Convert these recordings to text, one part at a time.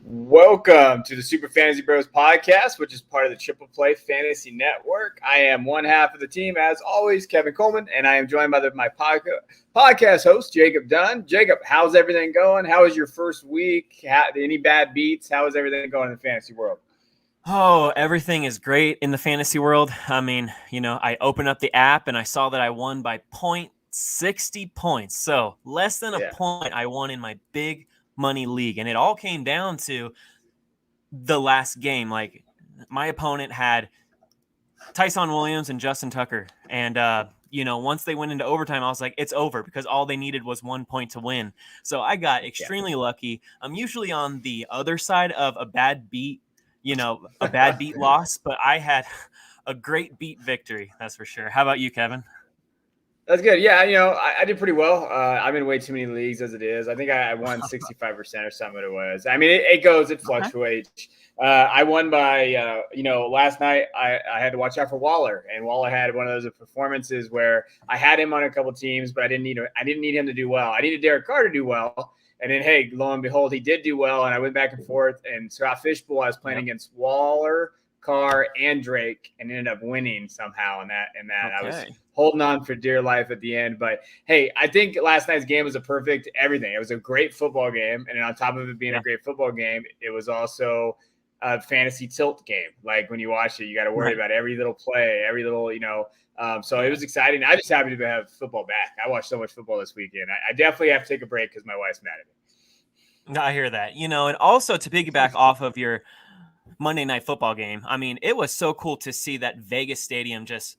Welcome to the Super Fantasy Bros podcast, which is part of the Triple Play Fantasy Network. I am one half of the team, as always, Kevin Coleman, and I am joined by my podcast host, Jacob Dunn. Jacob, how's everything going? How was your first week? Any bad beats? How is everything going in the fantasy world? Oh, everything is great in the fantasy world. I mean, I opened up the app and I saw that I won by 0.60 points. So less than a point I won in my big money league. And it all came down to the last game. Like, my opponent had Tyson Williams and Justin Tucker. And, once they went into overtime, I was like, it's over, because all they needed was 1 point to win. So I got extremely lucky. I'm usually on the other side of a bad beat loss, but I had a great beat victory. That's for sure. How about you, Kevin? That's good. Yeah, I did pretty well. I'm in way too many leagues as it is. I think I won 65% or something it was. I mean, it fluctuates. I won by, last night I had to watch out for Waller, and Waller had one of those performances where I had him on a couple teams, but I didn't need him to do well. I needed Derek Carr to do well. And then, hey, lo and behold, he did do well, and I went back and forth. And Scott Fishbowl, I was playing against Waller, Carr, and Drake, and ended up winning somehow in that. Okay. I was holding on for dear life at the end. But, hey, I think last night's game was a perfect everything. It was a great football game, and on top of it being a great football game, it was also a fantasy tilt game. Like, when you watch it, you got to worry about every little play, every little, so it was exciting. I'm just happy to have football back. I watched so much football this weekend. I definitely have to take a break because my wife's mad at me. I hear that. And also to piggyback off of your Monday Night Football game, I mean, it was so cool to see that Vegas Stadium just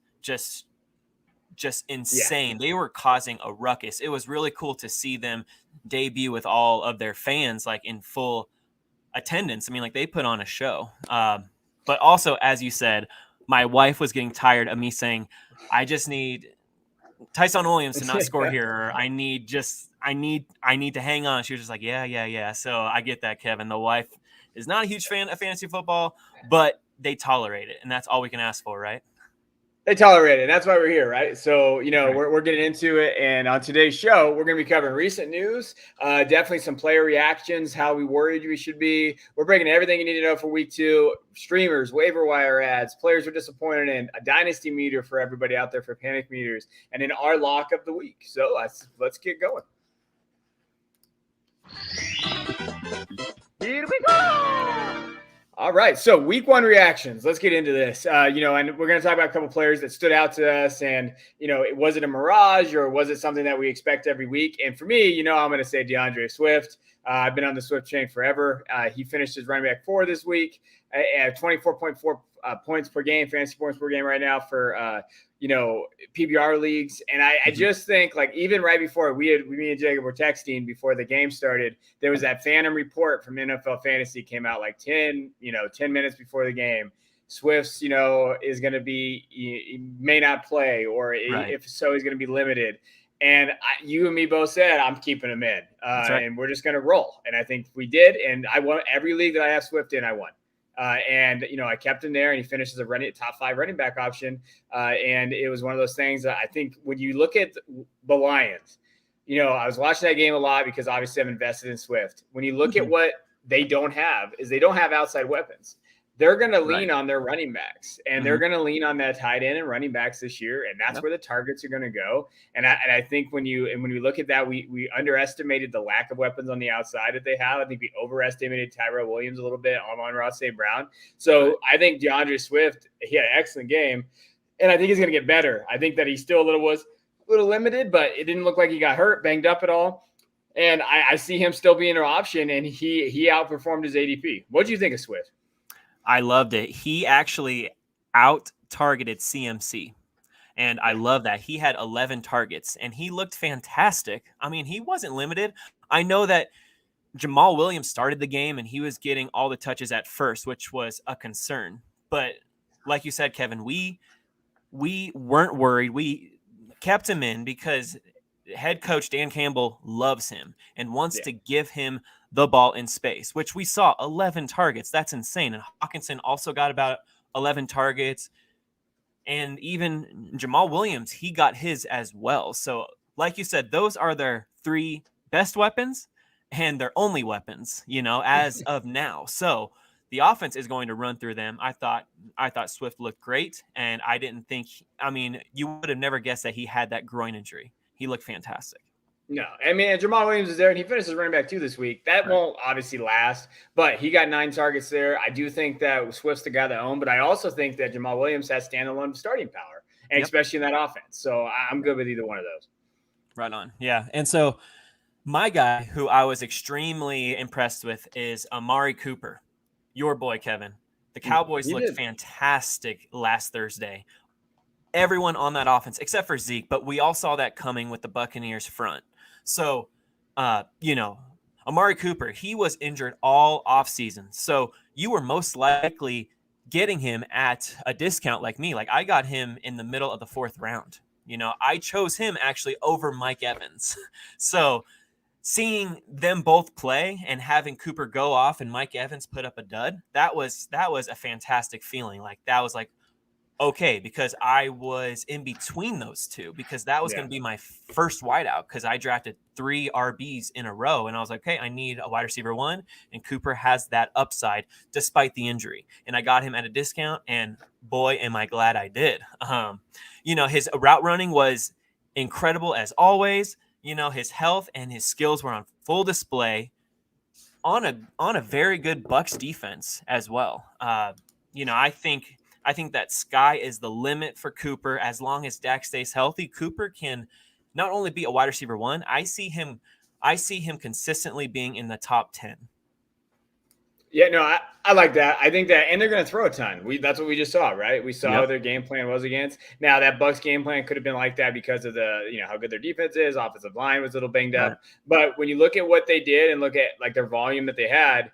insane. Yeah. They were causing a ruckus. It was really cool to see them debut with all of their fans like in full attendance. I mean, like, they put on a show. But also, as you said, my wife was getting tired of me saying, I just need Tyson Williams to not score here, or I need to hang on. She was just like, yeah. So I get that, Kevin. The wife is not a huge fan of fantasy football, but they tolerate it, and that's all we can ask for, right? They tolerate it, and that's why we're here, right? So, we're getting into it, and on today's show, we're going to be covering recent news, definitely some player reactions, how we worried we should be. We're breaking everything you need to know for week 2, streamers, waiver wire ads, players we're disappointed in, a dynasty meter for everybody out there for panic meters, and then our lock of the week. So let's get going. Here we go! All right, so week 1 reactions. Let's get into this. And we're going to talk about a couple players that stood out to us. And, was it a mirage or was it something that we expect every week? And for me, I'm going to say DeAndre Swift. I've been on the Swift chain forever. He finished as running back 4 this week at 24.4 points per game, fantasy points per game right now for, PPR leagues. And I just think, like, even right before me and Jacob were texting before the game started, there was that phantom report from NFL Fantasy came out like 10 minutes before the game. Swift's, is going to be, he may not play, or if so, he's going to be limited. And you and me both said, I'm keeping him in, and we're just going to roll. And I think we did. And I won every league that I have Swift in, I won. And I kept him there, and he finished as a top 5 running back option. And it was one of those things that I think when you look at the Lions, I was watching that game a lot because obviously I'm invested in Swift. When you look at what they don't have outside weapons. They're going to lean on their running backs, and they're going to lean on that tight end and running backs this year, and that's where the targets are going to go. And I think when we look at that, we underestimated the lack of weapons on the outside that they have. I think we overestimated Tyrod Williams a little bit, Amon-Ra St. Brown. So I think DeAndre Swift, he had an excellent game, and I think he's going to get better. I think that he still was a little limited, but it didn't look like he got hurt, banged up at all. And I see him still being an option, and he outperformed his ADP. What do you think of Swift? I loved it. He actually out-targeted CMC, and I love that. He had 11 targets, and he looked fantastic. I mean, he wasn't limited. I know that Jamal Williams started the game, and he was getting all the touches at first, which was a concern. But like you said, Kevin, we weren't worried. We kept him in because head coach Dan Campbell loves him and wants to give him the ball in space, which we saw 11 targets. That's insane. And Hawkinson also got about 11 targets. And even Jamal Williams, he got his as well. So like you said, those are their 3 best weapons. and their only weapons, as of now. So the offense is going to run through them. I thought Swift looked great, and I didn't think. I mean, you would have never guessed that he had that groin injury. He looked fantastic. No, I mean, and Jamal Williams is there, and he finished as running back 2 this week. That won't obviously last, but he got 9 targets there. I do think that Swift's the guy that owned, but I also think that Jamal Williams has standalone starting power, and especially in that offense. So I'm good with either one of those. Right on. Yeah. And so my guy who I was extremely impressed with is Amari Cooper, your boy, Kevin. The Cowboys looked fantastic last Thursday. Everyone on that offense, except for Zeke, but we all saw that coming with the Buccaneers front. So, Amari Cooper, he was injured all offseason. So you were most likely getting him at a discount like me. Like I got him in the middle of the 4th round. I chose him actually over Mike Evans. So seeing them both play and having Cooper go off and Mike Evans put up a dud, that was a fantastic feeling. Like that was like, okay, because I was in between those two because that was going to be my first wideout because I drafted 3 RBs in a row. And I was like, okay, I need a wide receiver 1. And Cooper has that upside despite the injury. And I got him at a discount. And boy, am I glad I did. His route running was incredible as always. His health and his skills were on full display on a very good Bucs defense as well. I think that sky is the limit for Cooper. As long as Dak stays healthy, Cooper can not only be a wide receiver 1. I see him consistently being in the top 10. Yeah, no, I like that. I think that, and they're going to throw a ton. That's what we just saw, right? We saw what their game plan was against. Now that Bucs game plan could have been like that because of how good their defense is. Offensive line was a little banged up, but when you look at what they did and look at like their volume that they had,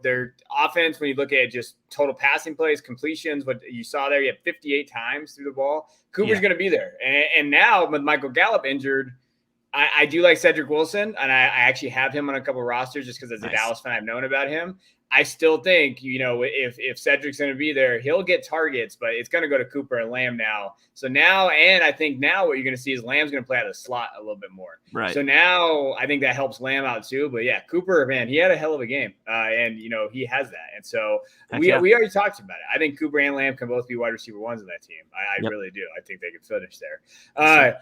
their offense. When you look at just total passing plays, completions, what you saw there, you had 58 times through the ball. Cooper's going to be there, and now with Michael Gallup injured. I do like Cedric Wilson, and I actually have him on a couple of rosters just because as a Dallas fan, I've known about him. I still think, if Cedric's going to be there, he'll get targets, but it's going to go to Cooper and Lamb now. So now, and I think now what you're going to see is Lamb's going to play out of the slot a little bit more. Right. So now I think that helps Lamb out too. But yeah, Cooper, man, he had a hell of a game, and he has that. And so we already talked about it. I think Cooper and Lamb can both be wide receiver 1s in that team. I really do. I think they can finish there.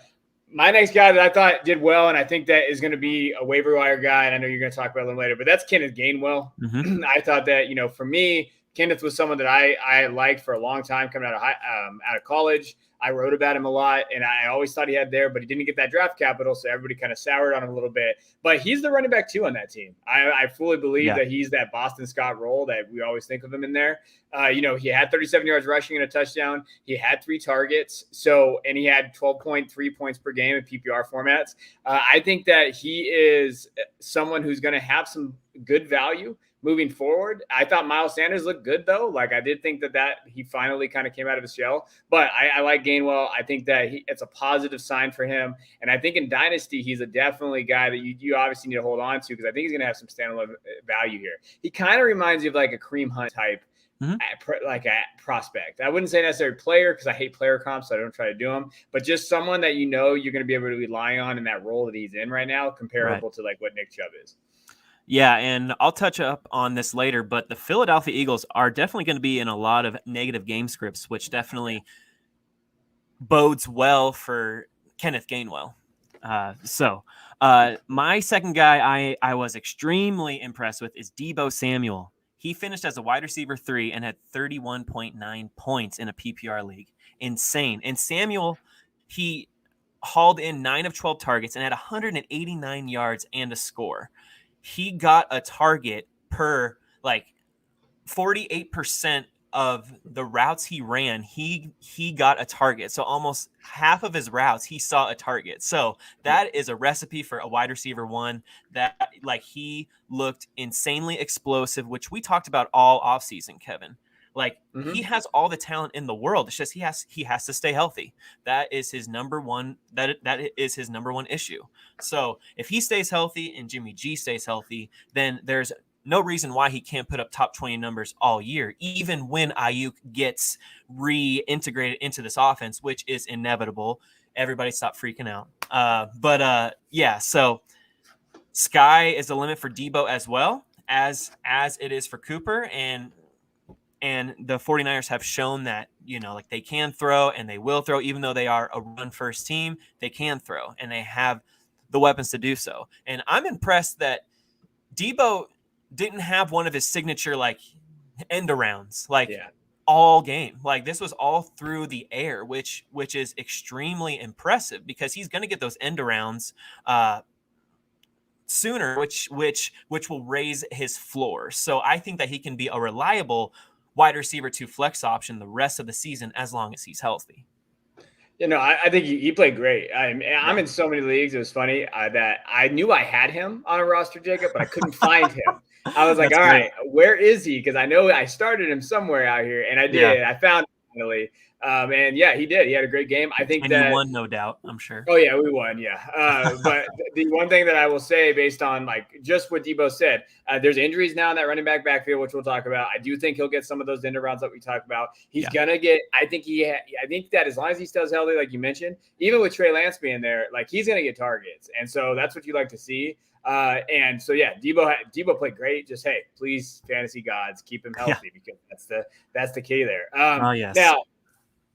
My next guy that I thought did well, and I think that is going to be a waiver wire guy, and I know you're going to talk about him later, but that's Kenneth Gainwell. Mm-hmm. I thought that, for me, Kenneth was someone that I liked for a long time coming out of college. I wrote about him a lot, and I always thought he had there, but he didn't get that draft capital, so everybody kind of soured on him a little bit. But he's the running back 2 on that team. I fully believe that he's that Boston Scott role that we always think of him in there. He had 37 yards rushing and a touchdown. He had 3 targets, and he had 12.3 points per game in PPR formats. I think that he is someone who's going to have some good value moving forward. I thought Miles Sanders looked good, though. Like, I did think that he finally kind of came out of his shell. But I like Gainwell. I think that it's a positive sign for him. And I think in Dynasty, he's a definitely guy that you obviously need to hold on to because I think he's going to have some standalone value here. He kind of reminds you of like a Kareem Hunt type, like a prospect. I wouldn't say necessarily player because I hate player comps, so I don't try to do them. But just someone that you're going to be able to rely on in that role that he's in right now, comparable to like what Nick Chubb is. Yeah, and I'll touch up on this later, but the Philadelphia Eagles are definitely going to be in a lot of negative game scripts, which definitely bodes well for Kenneth Gainwell. My second guy I was extremely impressed with is Debo Samuel. He finished as a wide receiver 3 and had 31.9 points in a PPR league. Insane. And Samuel, he hauled in 9 of 12 targets and had 189 yards and a score. He got a target per 48% of the routes he ran. He got a target. So almost half of his routes, he saw a target. So that is a recipe for a wide receiver 1 that he looked insanely explosive, which we talked about all offseason, Kevin. He has all the talent in the world. It's just he has to stay healthy. That is his number one. That is his number one issue. So if he stays healthy and Jimmy G stays healthy, then there's no reason why he can't put up top 20 numbers all year, even when Ayuk gets reintegrated into this offense, which is inevitable. Everybody stop freaking out. So Sky is the limit for Debo as well as it is for Cooper. And the 49ers have shown that, like they can throw and they will throw, even though they are a run first team, they can throw and they have the weapons to do so. And I'm impressed that Debo didn't have one of his signature end arounds all game. Like this was all through the air, which is extremely impressive because he's going to get those end arounds sooner, which will raise his floor. So I think that he can be a reliable wide receiver to flex option the rest of the season as long as he's healthy. I think he played great. I'm in so many leagues. It was funny that I knew I had him on a roster, Jacob, but I couldn't find him. I was like, all right, where is he? Because I know I started him somewhere out here, and I did. Yeah. I found him finally. And yeah, he did. He had a great game. I think that you won, no doubt. I'm sure. Oh yeah, we won. Yeah. But the one thing that I will say, based on just what Debo said, there's injuries now in that running back backfield, which we'll talk about. I do think he'll get some of those end rounds that we talked about. He's gonna get. I think that as long as he stays healthy, like you mentioned, even with Trey Lance being there, he's gonna get targets, and so that's what you like to see. And so yeah, Debo played great. Just hey, please, fantasy gods, keep him healthy because that's the key there. Yes. Now.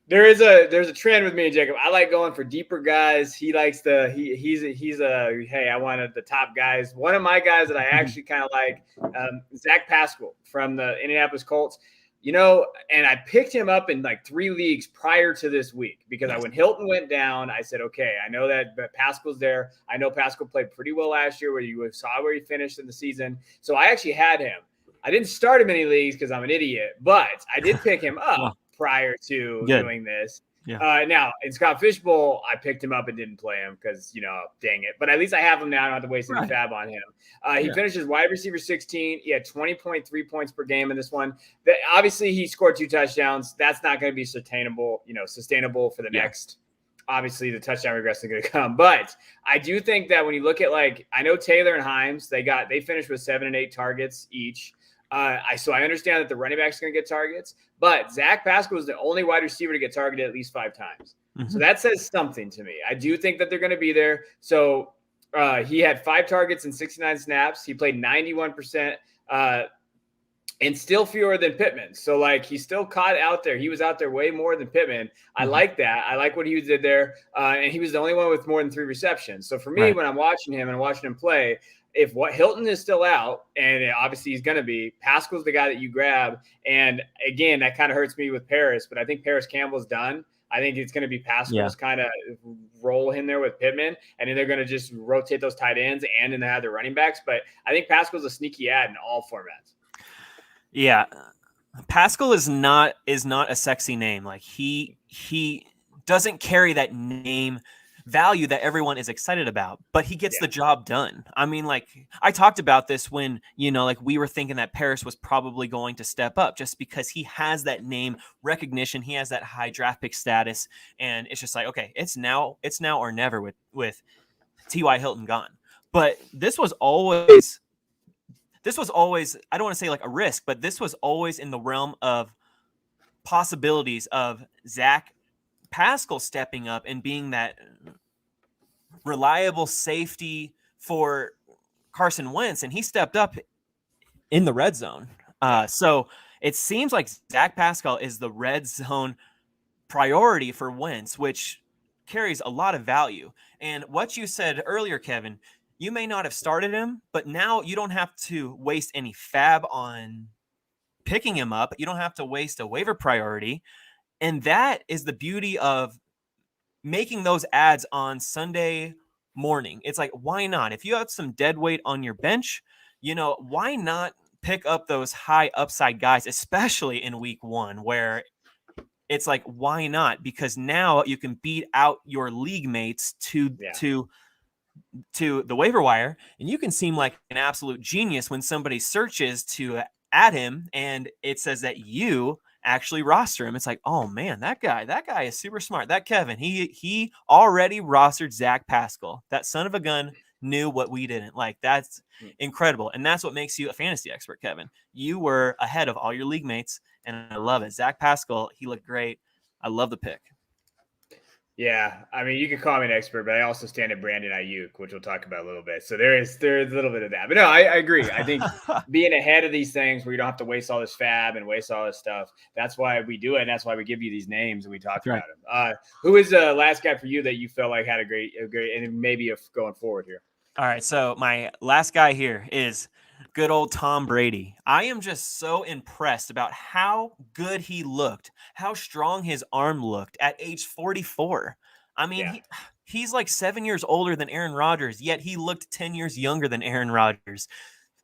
There's a trend with me and Jacob. I like going for deeper guys. He likes hey, I wanted the top guys. One of my guys that I actually kind of like, Zach Pascal from the Indianapolis Colts. And I picked him up in 3 leagues prior to this week because when Hilton went down, I said, okay, I know that Pascal's there. I know Pascal played pretty well last year where you saw where he finished in the season. So I actually had him. I didn't start him in any leagues because I'm an idiot, but I did pick him up prior to doing this. Yeah. Now in Scott Fishbowl, I picked him up and didn't play him because, dang it. But at least I have him now. I don't have to waste any fab on him. He finishes wide receiver 16. He had 20.3 points per game in this one. Obviously, he scored 2 touchdowns. That's not going to be sustainable for the next. Obviously, the touchdown regression is going to come. But I do think that when you look at I know Taylor and Himes, they finished with 7 and 8 targets each. So I understand that the running back's going to get targets, but Zach Pascal was the only wide receiver to get targeted at least 5 times. Mm-hmm. So that says something to me. I do think that they're going to be there. So he had 5 targets and 69 snaps. He played 91% and still fewer than Pittman. So he still caught out there. He was out there way more than Pittman. I like that. I like what he did there. And he was the only one with more than 3 receptions. So for me, when I'm watching him and watching him play, if Hilton is still out, and obviously he's going to be, Pascal's the guy that you grab. And again, that kind of hurts me with Paris, but I think Paris Campbell's done. I think it's going to be Pascal's kind of roll in there with Pittman, and then they're going to just rotate those tight ends and then they have their running backs. But I think Pascal's a sneaky ad in all formats. Yeah. Pascal is not a sexy name. He doesn't carry that name value that everyone is excited about, but he gets the job done. I mean, I talked about this when, we were thinking that Paris was probably going to step up just because he has that name recognition. He has that high draft pick status. And it's just okay, it's now or never with T.Y. Hilton gone. But this was always, I don't want to say a risk, but this was always in the realm of possibilities of Zach Pascal stepping up and being that reliable safety for Carson Wentz, and he stepped up in the red zone. So it seems like Zach Pascal is the red zone priority for Wentz, which carries a lot of value. And what you said earlier, Kevin, you may not have started him, but now you don't have to waste any fab on picking him up. You don't have to waste a waiver priority. And that is the beauty of making those ads on Sunday morning. It's why not? If you have some dead weight on your bench, why not pick up those high upside guys, especially in week 1, where it's why not? Because now you can beat out your league mates to the waiver wire, and you can seem like an absolute genius when somebody searches to add him and it says that you actually roster him. It's oh man, that guy is super smart. That Kevin, he already rostered Zach Pascal. That son of a gun knew what we didn't. That's incredible. And that's what makes you a fantasy expert, Kevin. You were ahead of all your league mates, and I love it. Zach Pascal, he looked great. I love the pick. Yeah, I mean, you could call me an expert, but I also stand at Brandon Ayuk, which we'll talk about a little bit. So there's a little bit of that. But no, I agree. I think being ahead of these things where you don't have to waste all this fab and waste all this stuff, that's why we do it. And that's why we give you these names and we talk That's right. about them. Who is the last guy for you that you felt like had a great, and maybe if going forward here? All right, so my last guy here is good old Tom Brady. I am just so impressed about how good he looked, how strong his arm looked at age 44. I mean, Yeah. he's like 7 years older than Aaron Rodgers, yet he looked 10 years younger than Aaron Rodgers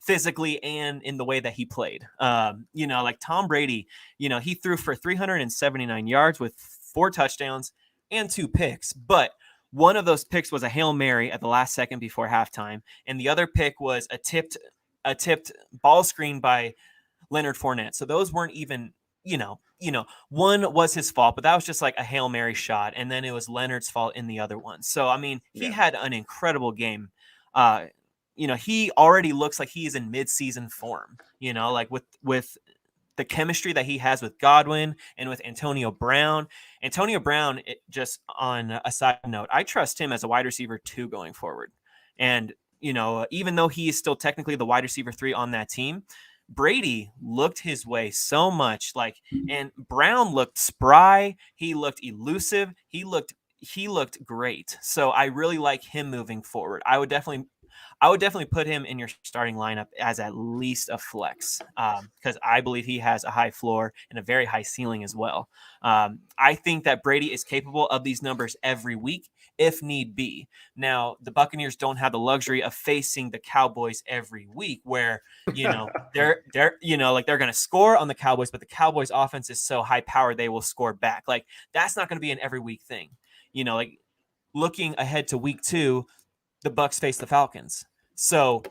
physically and in the way that he played. Like Tom Brady, he threw for 379 yards with 4 touchdowns and 2 picks, but one of those picks was a Hail Mary at the last second before halftime, and the other pick was a tipped ball screen by Leonard Fournette. So those weren't even, one was his fault, but that was just like a Hail Mary shot, and then it was Leonard's fault in the other one. So I mean, he had an incredible game. He already looks like he is in mid-season form. Like with the chemistry that he has with Godwin and with Antonio Brown. Antonio Brown, just on a side note, I trust him as a wide receiver 2 going forward. And, even though he is still technically the wide receiver 3 on that team, Brady looked his way so much, and Brown looked spry. He looked elusive. He looked great. So I really like him moving forward. I would definitely put him in your starting lineup as at least a flex, because I believe he has a high floor and a very high ceiling as well. I think that Brady is capable of these numbers every week if need be. Now, the Buccaneers don't have the luxury of facing the Cowboys every week where, they're going to score on the Cowboys, but the Cowboys offense is so high powered they will score back. Like, that's not going to be an every week thing. Looking ahead to week 2, the Bucs face the Falcons. So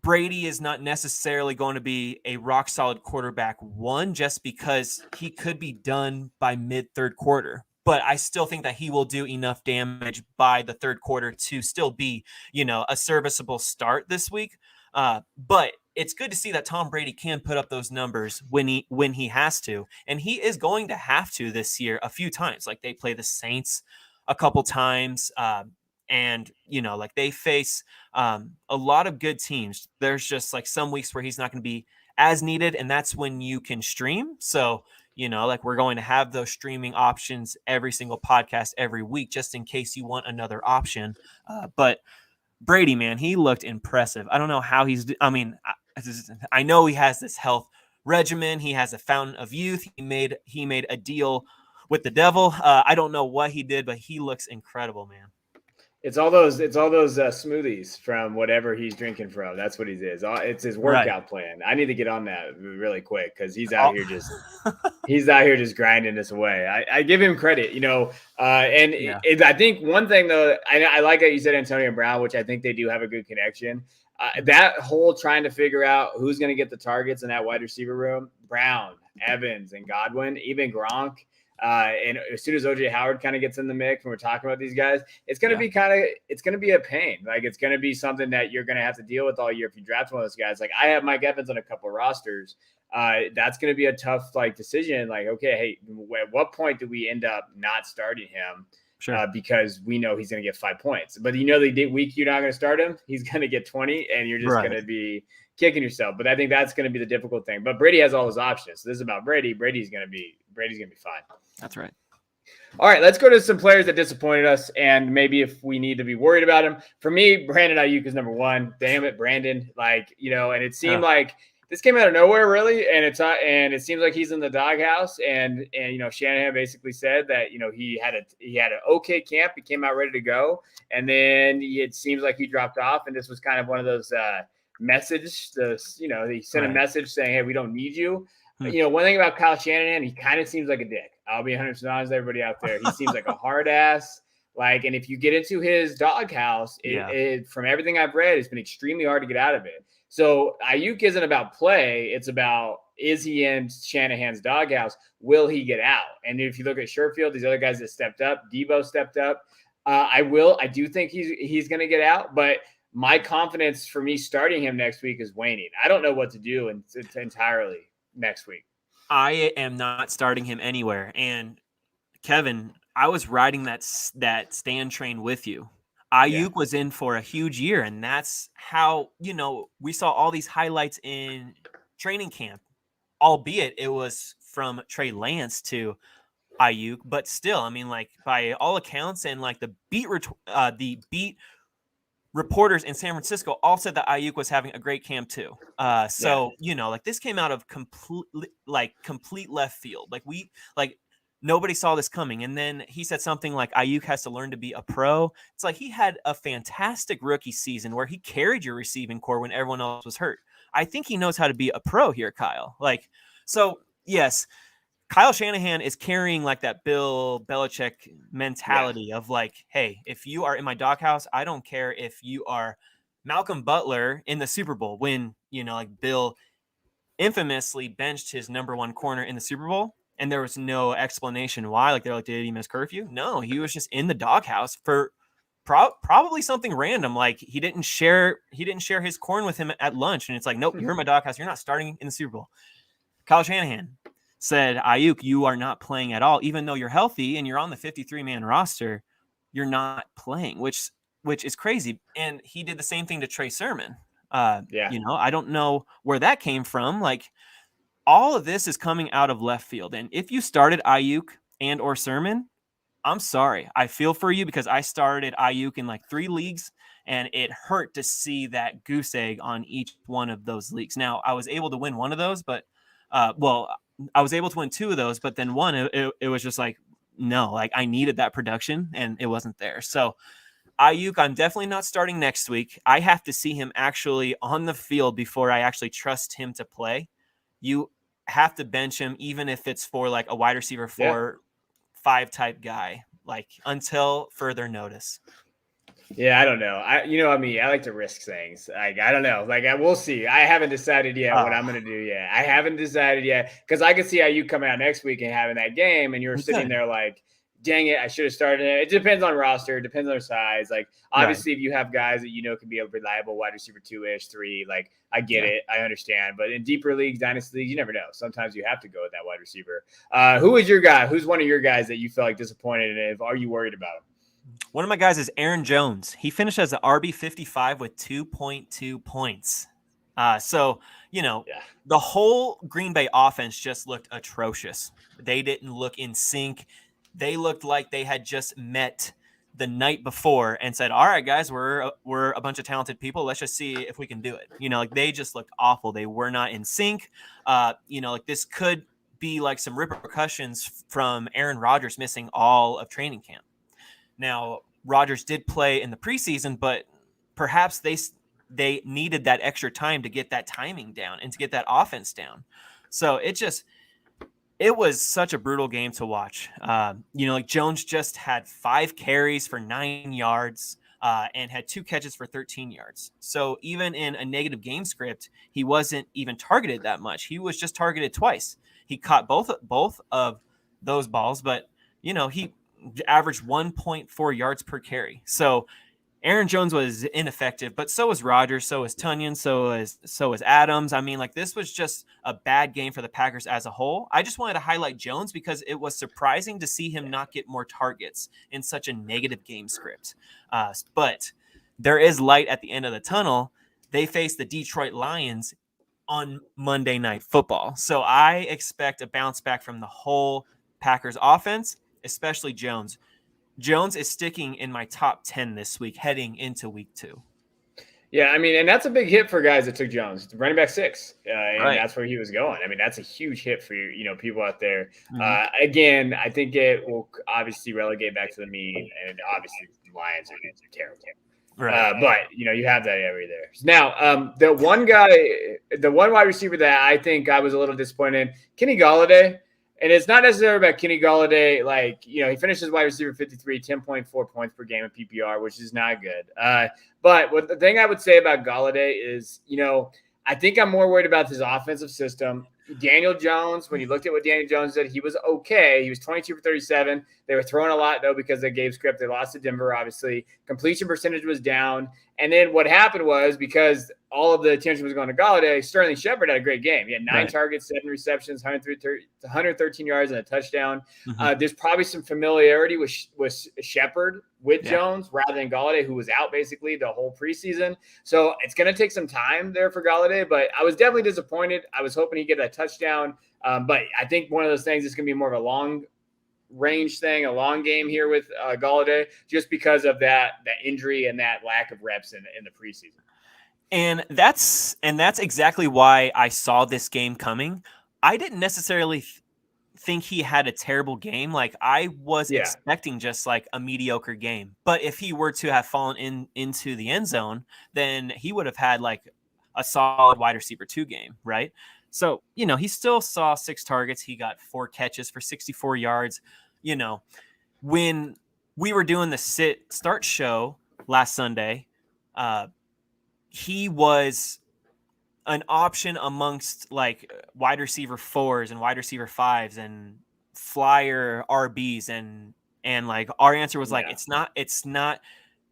Brady is not necessarily going to be a rock solid quarterback 1 just because he could be done by mid third quarter. But I still think that he will do enough damage by the third quarter to still be, a serviceable start this week. But it's good to see that Tom Brady can put up those numbers when he has to. And he is going to have to this year a few times. Like, they play the Saints a couple times. And, they face a lot of good teams. There's just like some weeks where he's not going to be as needed, and that's when you can stream. So, we're going to have those streaming options every single podcast every week, just in case you want another option. But Brady, man, he looked impressive. I don't know how I know he has this health regimen. He has a fountain of youth. He made a deal with the devil. I don't know what he did, but he looks incredible, man. It's all those smoothies from whatever he's drinking from. That's what he is. It's his workout plan. I need to get on that really quick because he's out here just grinding this away. I give him credit, I think one thing though, I like that you said Antonio Brown, which I think they do have a good connection. That whole trying to figure out who's going to get the targets in that wide receiver room, Brown, Evans, and Godwin, even Gronk. And as soon as OJ Howard kind of gets in the mix and we're talking about these guys, it's going to be it's going to be a pain. Like, it's going to be something that you're going to have to deal with all year if you draft one of those guys. Like, I have Mike Evans on a couple of rosters. That's going to be a tough decision. Like, okay, hey, at what point do we end up not starting him? Sure. Because we know he's going to get 5 points, but the week you're not going to start him, he's going to get 20 and you're just going to be kicking yourself. But I think that's going to be the difficult thing. But Brady has all his options. So this is about Brady. Brady's going to be fine. That's right. All right, let's go to some players that disappointed us and maybe if we need to be worried about him. For me, Brandon Ayuk is number 1. Damn it, Brandon. And it seemed like this came out of nowhere, really, and it seems like he's in the doghouse. And Shanahan basically said that he had an okay camp. He came out ready to go, and then it seems like he dropped off. And this was kind of one of those he sent a message saying, "Hey, we don't need you." One thing about Kyle Shanahan, he kind of seems like a dick. I'll be 100% honest with everybody out there. He seems like a hard ass. And if you get into his doghouse, from everything I've read, it's been extremely hard to get out of it. So Ayuk isn't about play. It's about, is he in Shanahan's doghouse? Will he get out? And if you look at Sherfield, these other guys that stepped up, Debo stepped up. I do think he's going to get out, but my confidence for me starting him next week is waning. I don't know what to do entirely next week. I am not starting him anywhere. And Kevin, I was riding that stand train with you. Ayuk was in for a huge year, and that's how, we saw all these highlights in training camp, albeit it was from Trey Lance to Ayuk, but still, I mean, like, by all accounts, and like the beat reporters in San Francisco all said that Ayuk was having a great camp too. Like, this came out of complete left field. Like nobody saw this coming. And then he said something like Ayuk has to learn to be a pro. It's like he had a fantastic rookie season where he carried your receiving core when everyone else was hurt. I think he knows how to be a pro here, Kyle. Like, so yes, Kyle Shanahan is carrying like that Bill Belichick mentality of like, hey, if you are in my doghouse, I don't care if you are Malcolm Butler in the Super Bowl when, like Bill infamously benched his number one corner in the Super Bowl. And there was no explanation why. Like, they're like, did he miss curfew? No, he was just in the doghouse for probably something random. Like, he didn't share his corn with him at lunch. And it's like, nope, you're in my doghouse. You're not starting in the Super Bowl. Kyle Shanahan said, Ayuk, you are not playing at all. Even though you're healthy and you're on the 53-man roster, you're not playing, which is crazy. And he did the same thing to Trey Sermon. I don't know where that came from. Like, all of this is coming out of left field. And if you started Ayuk and or Sermon, I'm sorry. I feel for you because I started Ayuk in like 3 leagues, and it hurt to see that goose egg on each one of those leagues. Now, I was able to win one of those, but I was able to win 2 of those, but then one, it was just like, no, like I needed that production and it wasn't there. So Ayuk, I'm definitely not starting next week. I have to see him actually on the field before I actually trust him to play. You have to bench him, even if it's for like a wide receiver 4-5 type guy, like until further notice. Yeah, I don't know. I like to risk things. Like, I don't know. Like, we'll see. I haven't decided yet what I'm going to do yet. I haven't decided yet because I could see how you coming out next week and having that game, and you're sitting there like, dang it, I should have started it. It depends on roster. It depends on their size. Like, obviously, if you have guys that can be a reliable wide receiver 2-ish, 3, like, I get it. I understand. But in deeper leagues, dynasty leagues, you never know. Sometimes you have to go with that wide receiver. Who is your guy? Who's one of your guys that you feel like disappointed in? Are you worried about him? One of my guys is Aaron Jones. He finished as an RB55 with 2.2 points. The whole Green Bay offense just looked atrocious. They didn't look in sync. They looked like they had just met the night before and said, all right, guys, we're a bunch of talented people. Let's just see if we can do it. Like, they just looked awful. They were not in sync. Like, this could be like some repercussions from Aaron Rodgers missing all of training camp. Now, Rodgers did play in the preseason, but perhaps they needed that extra time to get that timing down and to get that offense down. So it was such a brutal game to watch. Like, Jones just had 5 carries for 9 yards and had 2 catches for 13 yards. So even in a negative game script, he wasn't even targeted that much. He was just targeted twice. He caught both of those balls, but he averaged 1.4 yards per carry. So Aaron Jones was ineffective, but so was Rodgers, so was Tunyon, so was Adams. I mean, like, this was just a bad game for the Packers as a whole. I just wanted to highlight Jones because it was surprising to see him not get more targets in such a negative game script. But there is light at the end of the tunnel. They face the Detroit Lions on Monday Night Football. So I expect a bounce back from the whole Packers offense, especially Jones. Jones is sticking in my top 10 this week, heading into week 2. Yeah, I mean, and that's a big hit for guys that took Jones, running back 6, and that's where he was going. I mean, that's a huge hit for people out there. Again, I think it will obviously relegate back to the mean, and obviously the Lions are terrible. Right. But you have that area there. Now, the one wide receiver that I think I was a little disappointed in, Kenny Galladay. And it's not necessarily about Kenny Galladay. Like, he finished as wide receiver 53, 10.4 points per game in PPR, which is not good. But the thing I would say about Galladay is, I think I'm more worried about his offensive system. Daniel Jones, when you looked at what Daniel Jones did, he was okay. He was 22 for 37. They were throwing a lot, though, because they gave script. They lost to Denver, obviously. Completion percentage was down. And then what happened was, because all of the attention was going to Galladay, Sterling Shepard had a great game. He had 9 targets, 7 receptions, 113 yards, and a touchdown. There's probably some familiarity with Shepard with Jones rather than Galladay, who was out basically the whole preseason. So it's going to take some time there for Galladay, but I was definitely disappointed. I was hoping he'd get that touchdown. But I think one of those things is going to be more of a long range thing, a long game here with Galladay, just because of that injury and that lack of reps in the preseason. And that's exactly why I saw this game coming. I didn't necessarily think he had a terrible game. Like, I was expecting just like a mediocre game. But if he were to have fallen into the end zone, then he would have had like a solid wide receiver 2 game, right? So, he still saw 6 targets. He got 4 catches for 64 yards. When we were doing the sit-start show last Sunday, he was an option amongst like wide receiver 4s and wide receiver 5s and flyer RBs. And like our answer was like, it's not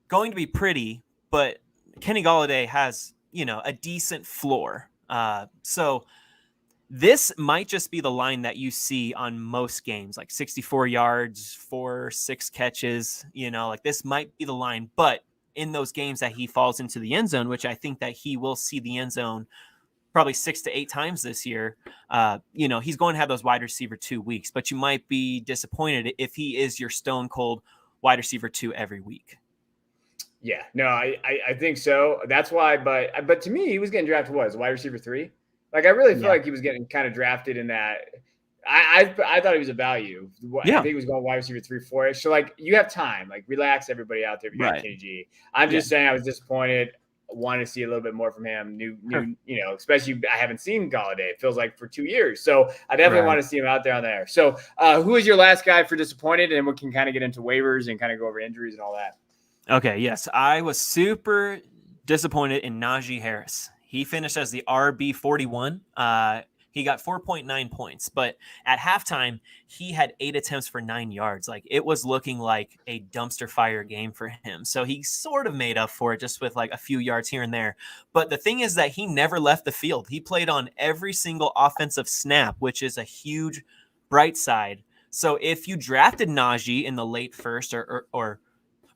going to be pretty, but Kenny Galladay has, a decent floor. So this might just be the line that you see on most games, like 64 yards, 6 catches, like this might be the line. But in those games that he falls into the end zone, which I think that he will see the end zone probably 6 to 8 times this year, he's going to have those wide receiver 2 weeks, but you might be disappointed if he is your stone cold wide receiver 2 every week. Yeah, no, I think so. That's why, but to me, he was getting drafted as wide receiver 3. Like, I really feel like he was getting kind of drafted in that. I thought he was a value. I think he was going wide receiver 3, 4-ish. So, like, you have time. Like, relax, everybody out there. If you got Kenny G. I'm just saying I was disappointed. Wanted to see a little bit more from him. New, especially I haven't seen Galladay. It feels like for 2 years. So I definitely want to see him out there on there. So who is your last guy for disappointed? And we can kind of get into waivers and kind of go over injuries and all that. Okay, yes. I was super disappointed in Naji Harris. He finished as the RB 41. He got 4.9 points, but at halftime, he had 8 attempts for 9 yards. Like, it was looking like a dumpster fire game for him. So he sort of made up for it just with like a few yards here and there. But the thing is that he never left the field. He played on every single offensive snap, which is a huge bright side. So if you drafted Naji in the late first or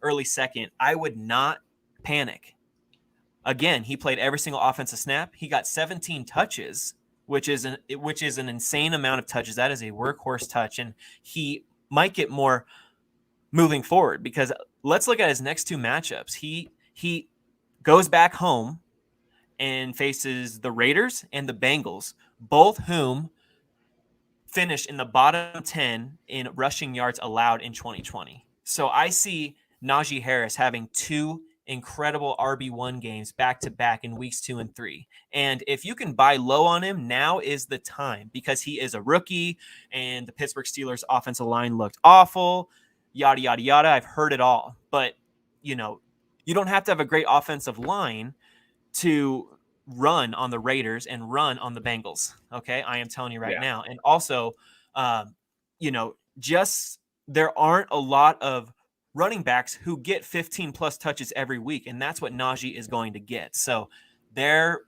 early second, I would not panic. Again, he played every single offensive snap. He got 17 touches, which is an insane amount of touches. That is a workhorse touch, and he might get more moving forward, because let's look at his next 2 matchups. He goes back home and faces the Raiders and the Bengals, both whom finished in the bottom 10 in rushing yards allowed in 2020. So I see Naji Harris having 2 incredible RB1 games back-to-back in weeks 2 and 3. And if you can buy low on him, now is the time, because he is a rookie and the Pittsburgh Steelers offensive line looked awful, yada, yada, yada. I've heard it all. But, you don't have to have a great offensive line to run on the Raiders and run on the Bengals. Okay. I am telling you right now. And also, just there aren't a lot of running backs who get 15 plus touches every week. And that's what Naji is going to get. So there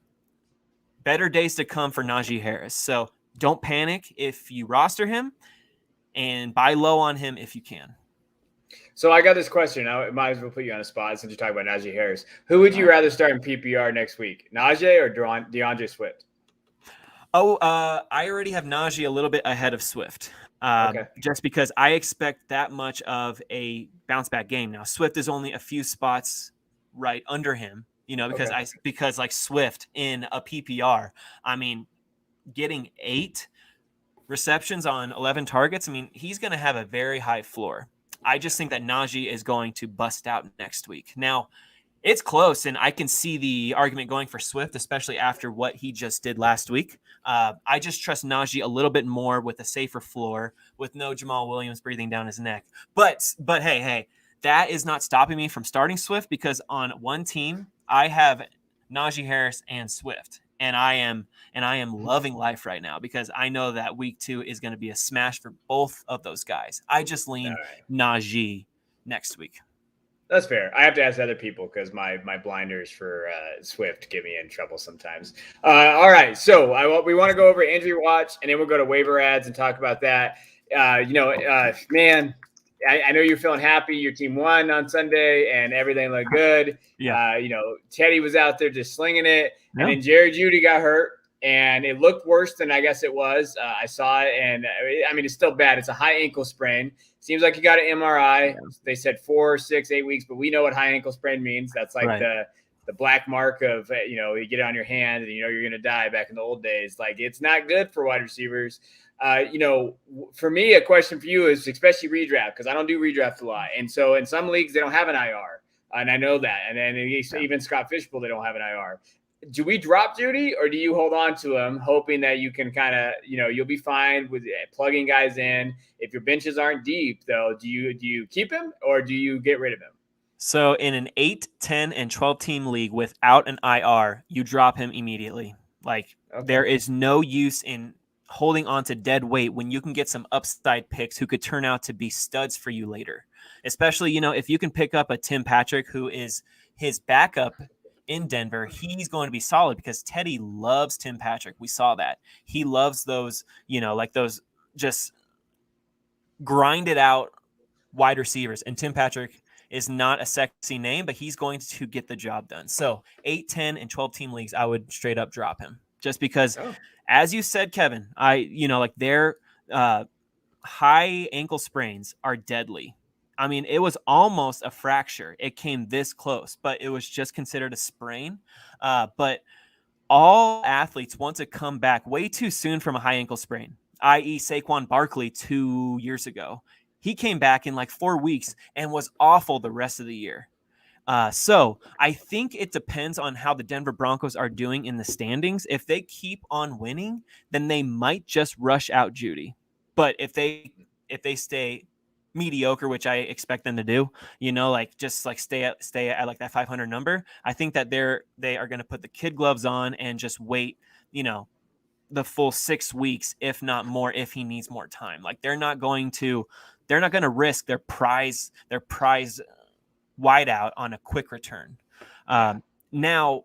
better days to come for Naji Harris. So don't panic if you roster him, and buy low on him if you can. So I got this question. I might as well put you on a spot since you're talking about Naji Harris. Who would you rather start in PPR next week, Najee or DeAndre Swift? I already have Naji a little bit ahead of Swift. Just because I expect that much of a bounce back game. Now, Swift is only a few spots right under him, because like Swift in a PPR, I mean, getting 8 receptions on 11 targets, I mean, he's going to have a very high floor. I just think that Naji is going to bust out next week. Now, it's close, and I can see the argument going for Swift, especially after what he just did last week. I just trust Naji a little bit more with a safer floor, with no Jamal Williams breathing down his neck. But hey, that is not stopping me from starting Swift, because on one team, I have Naji Harris and Swift. and I am loving life right now because I know that week 2 is going to be a smash for both of those guys. I just lean Naji next week. That's fair. I have to ask other people because my blinders for Swift get me in trouble sometimes. All right, so we want to go over injury watch, and then we'll go to waiver ads and talk about that. Man, I know you're feeling happy. Your team won on Sunday, and everything looked good. Yeah. Teddy was out there just slinging it, and then Jerry Jeudy got hurt, and it looked worse than I guess it was. I saw it, and I mean, it's still bad. It's a high ankle sprain. Seems like he got an MRI. They said 4, 6, 8 weeks, but we know what high ankle sprain means. That's like the black mark of, you get it on your hand and you're going to die back in the old days. Like, it's not good for wide receivers. For me, a question for you is especially redraft, because I don't do redraft a lot. And so in some leagues, they don't have an IR. And I know that. And then even Scott Fishbowl, they don't have an IR. Do we drop Jeudy, or do you hold on to him, hoping that you can kind of, you'll be fine with plugging guys in? If your benches aren't deep, though, do you keep him or do you get rid of him? So in an 8, 10, and 12 team league without an IR, you drop him immediately. There is no use in holding on to dead weight when you can get some upside picks who could turn out to be studs for you later. Especially, if you can pick up a Tim Patrick, who is his backup in Denver, he's going to be solid because Teddy loves Tim Patrick. We saw that. He loves those, those just grinded out wide receivers. And Tim Patrick is not a sexy name, but he's going to get the job done. So 8, 10, and 12 team leagues, I would straight up drop him just because, as you said, Kevin, their high ankle sprains are deadly. I mean, it was almost a fracture. It came this close, but it was just considered a sprain. But all athletes want to come back way too soon from a high ankle sprain, i.e. Saquon Barkley 2 years ago. He came back in 4 weeks and was awful the rest of the year. So I think it depends on how the Denver Broncos are doing in the standings. If they keep on winning, then they might just rush out Jeudy. But if they stay mediocre, which I expect them to do, stay at that 500 number, I think that they are going to put the kid gloves on and just wait, the full 6 weeks, if not more, if he needs more time. They're not going to risk their prize wideout on a quick return. Now,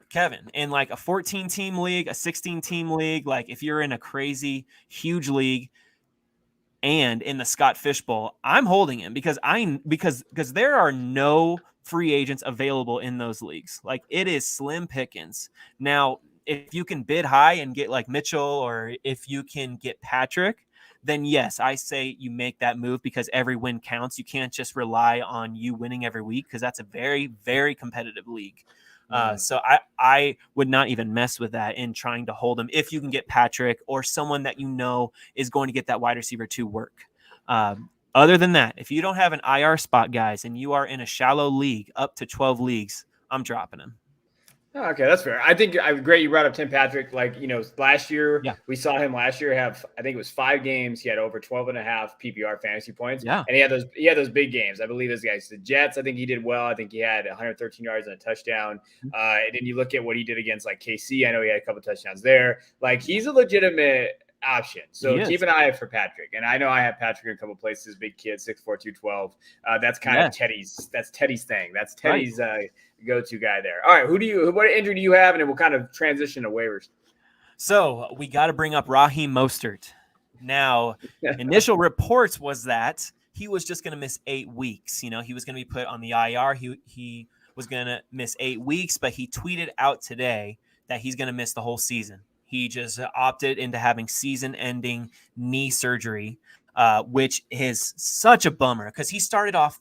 Kevin, in a 14 team league, a 16 team league, if you're in a crazy huge league, and in the Scott Fishbowl, I'm holding him because there are no free agents available in those leagues. It is slim pickings. Now, if you can bid high and get Mitchell, or if you can get Patrick, then yes, I say you make that move because every win counts. You can't just rely on you winning every week because that's a very, very competitive league. So I would not even mess with that in trying to hold him if you can get Patrick or someone that is going to get that wide receiver to work. Other than that, if you don't have an IR spot, guys, and you are in a shallow league up to 12 leagues, I'm dropping him. Okay, that's fair. I think great you brought up Tim Patrick. Last year, we saw him last year have, I think it was 5 games. He had over 12.5 PPR fantasy points. Yeah. And he had those big games. I believe this guy's the Jets. I think he did well. I think he had 113 yards and a touchdown. And then you look at what he did against KC. I know he had a couple touchdowns there. He's a legitimate option. So keep an eye out for Patrick. And I know I have Patrick in a couple places, big kid, 6'4", 212. That's kind of Teddy's thing. That's Teddy's go-to guy there. All right, what injury do you have? And then we'll kind of transition to waivers. So we got to bring up Raheem Mostert. Now, initial reports was that he was just going to miss 8 weeks. He was going to be put on the IR. He was going to miss 8 weeks, but he tweeted out today that he's going to miss the whole season. He just opted into having season-ending knee surgery, which is such a bummer because he started off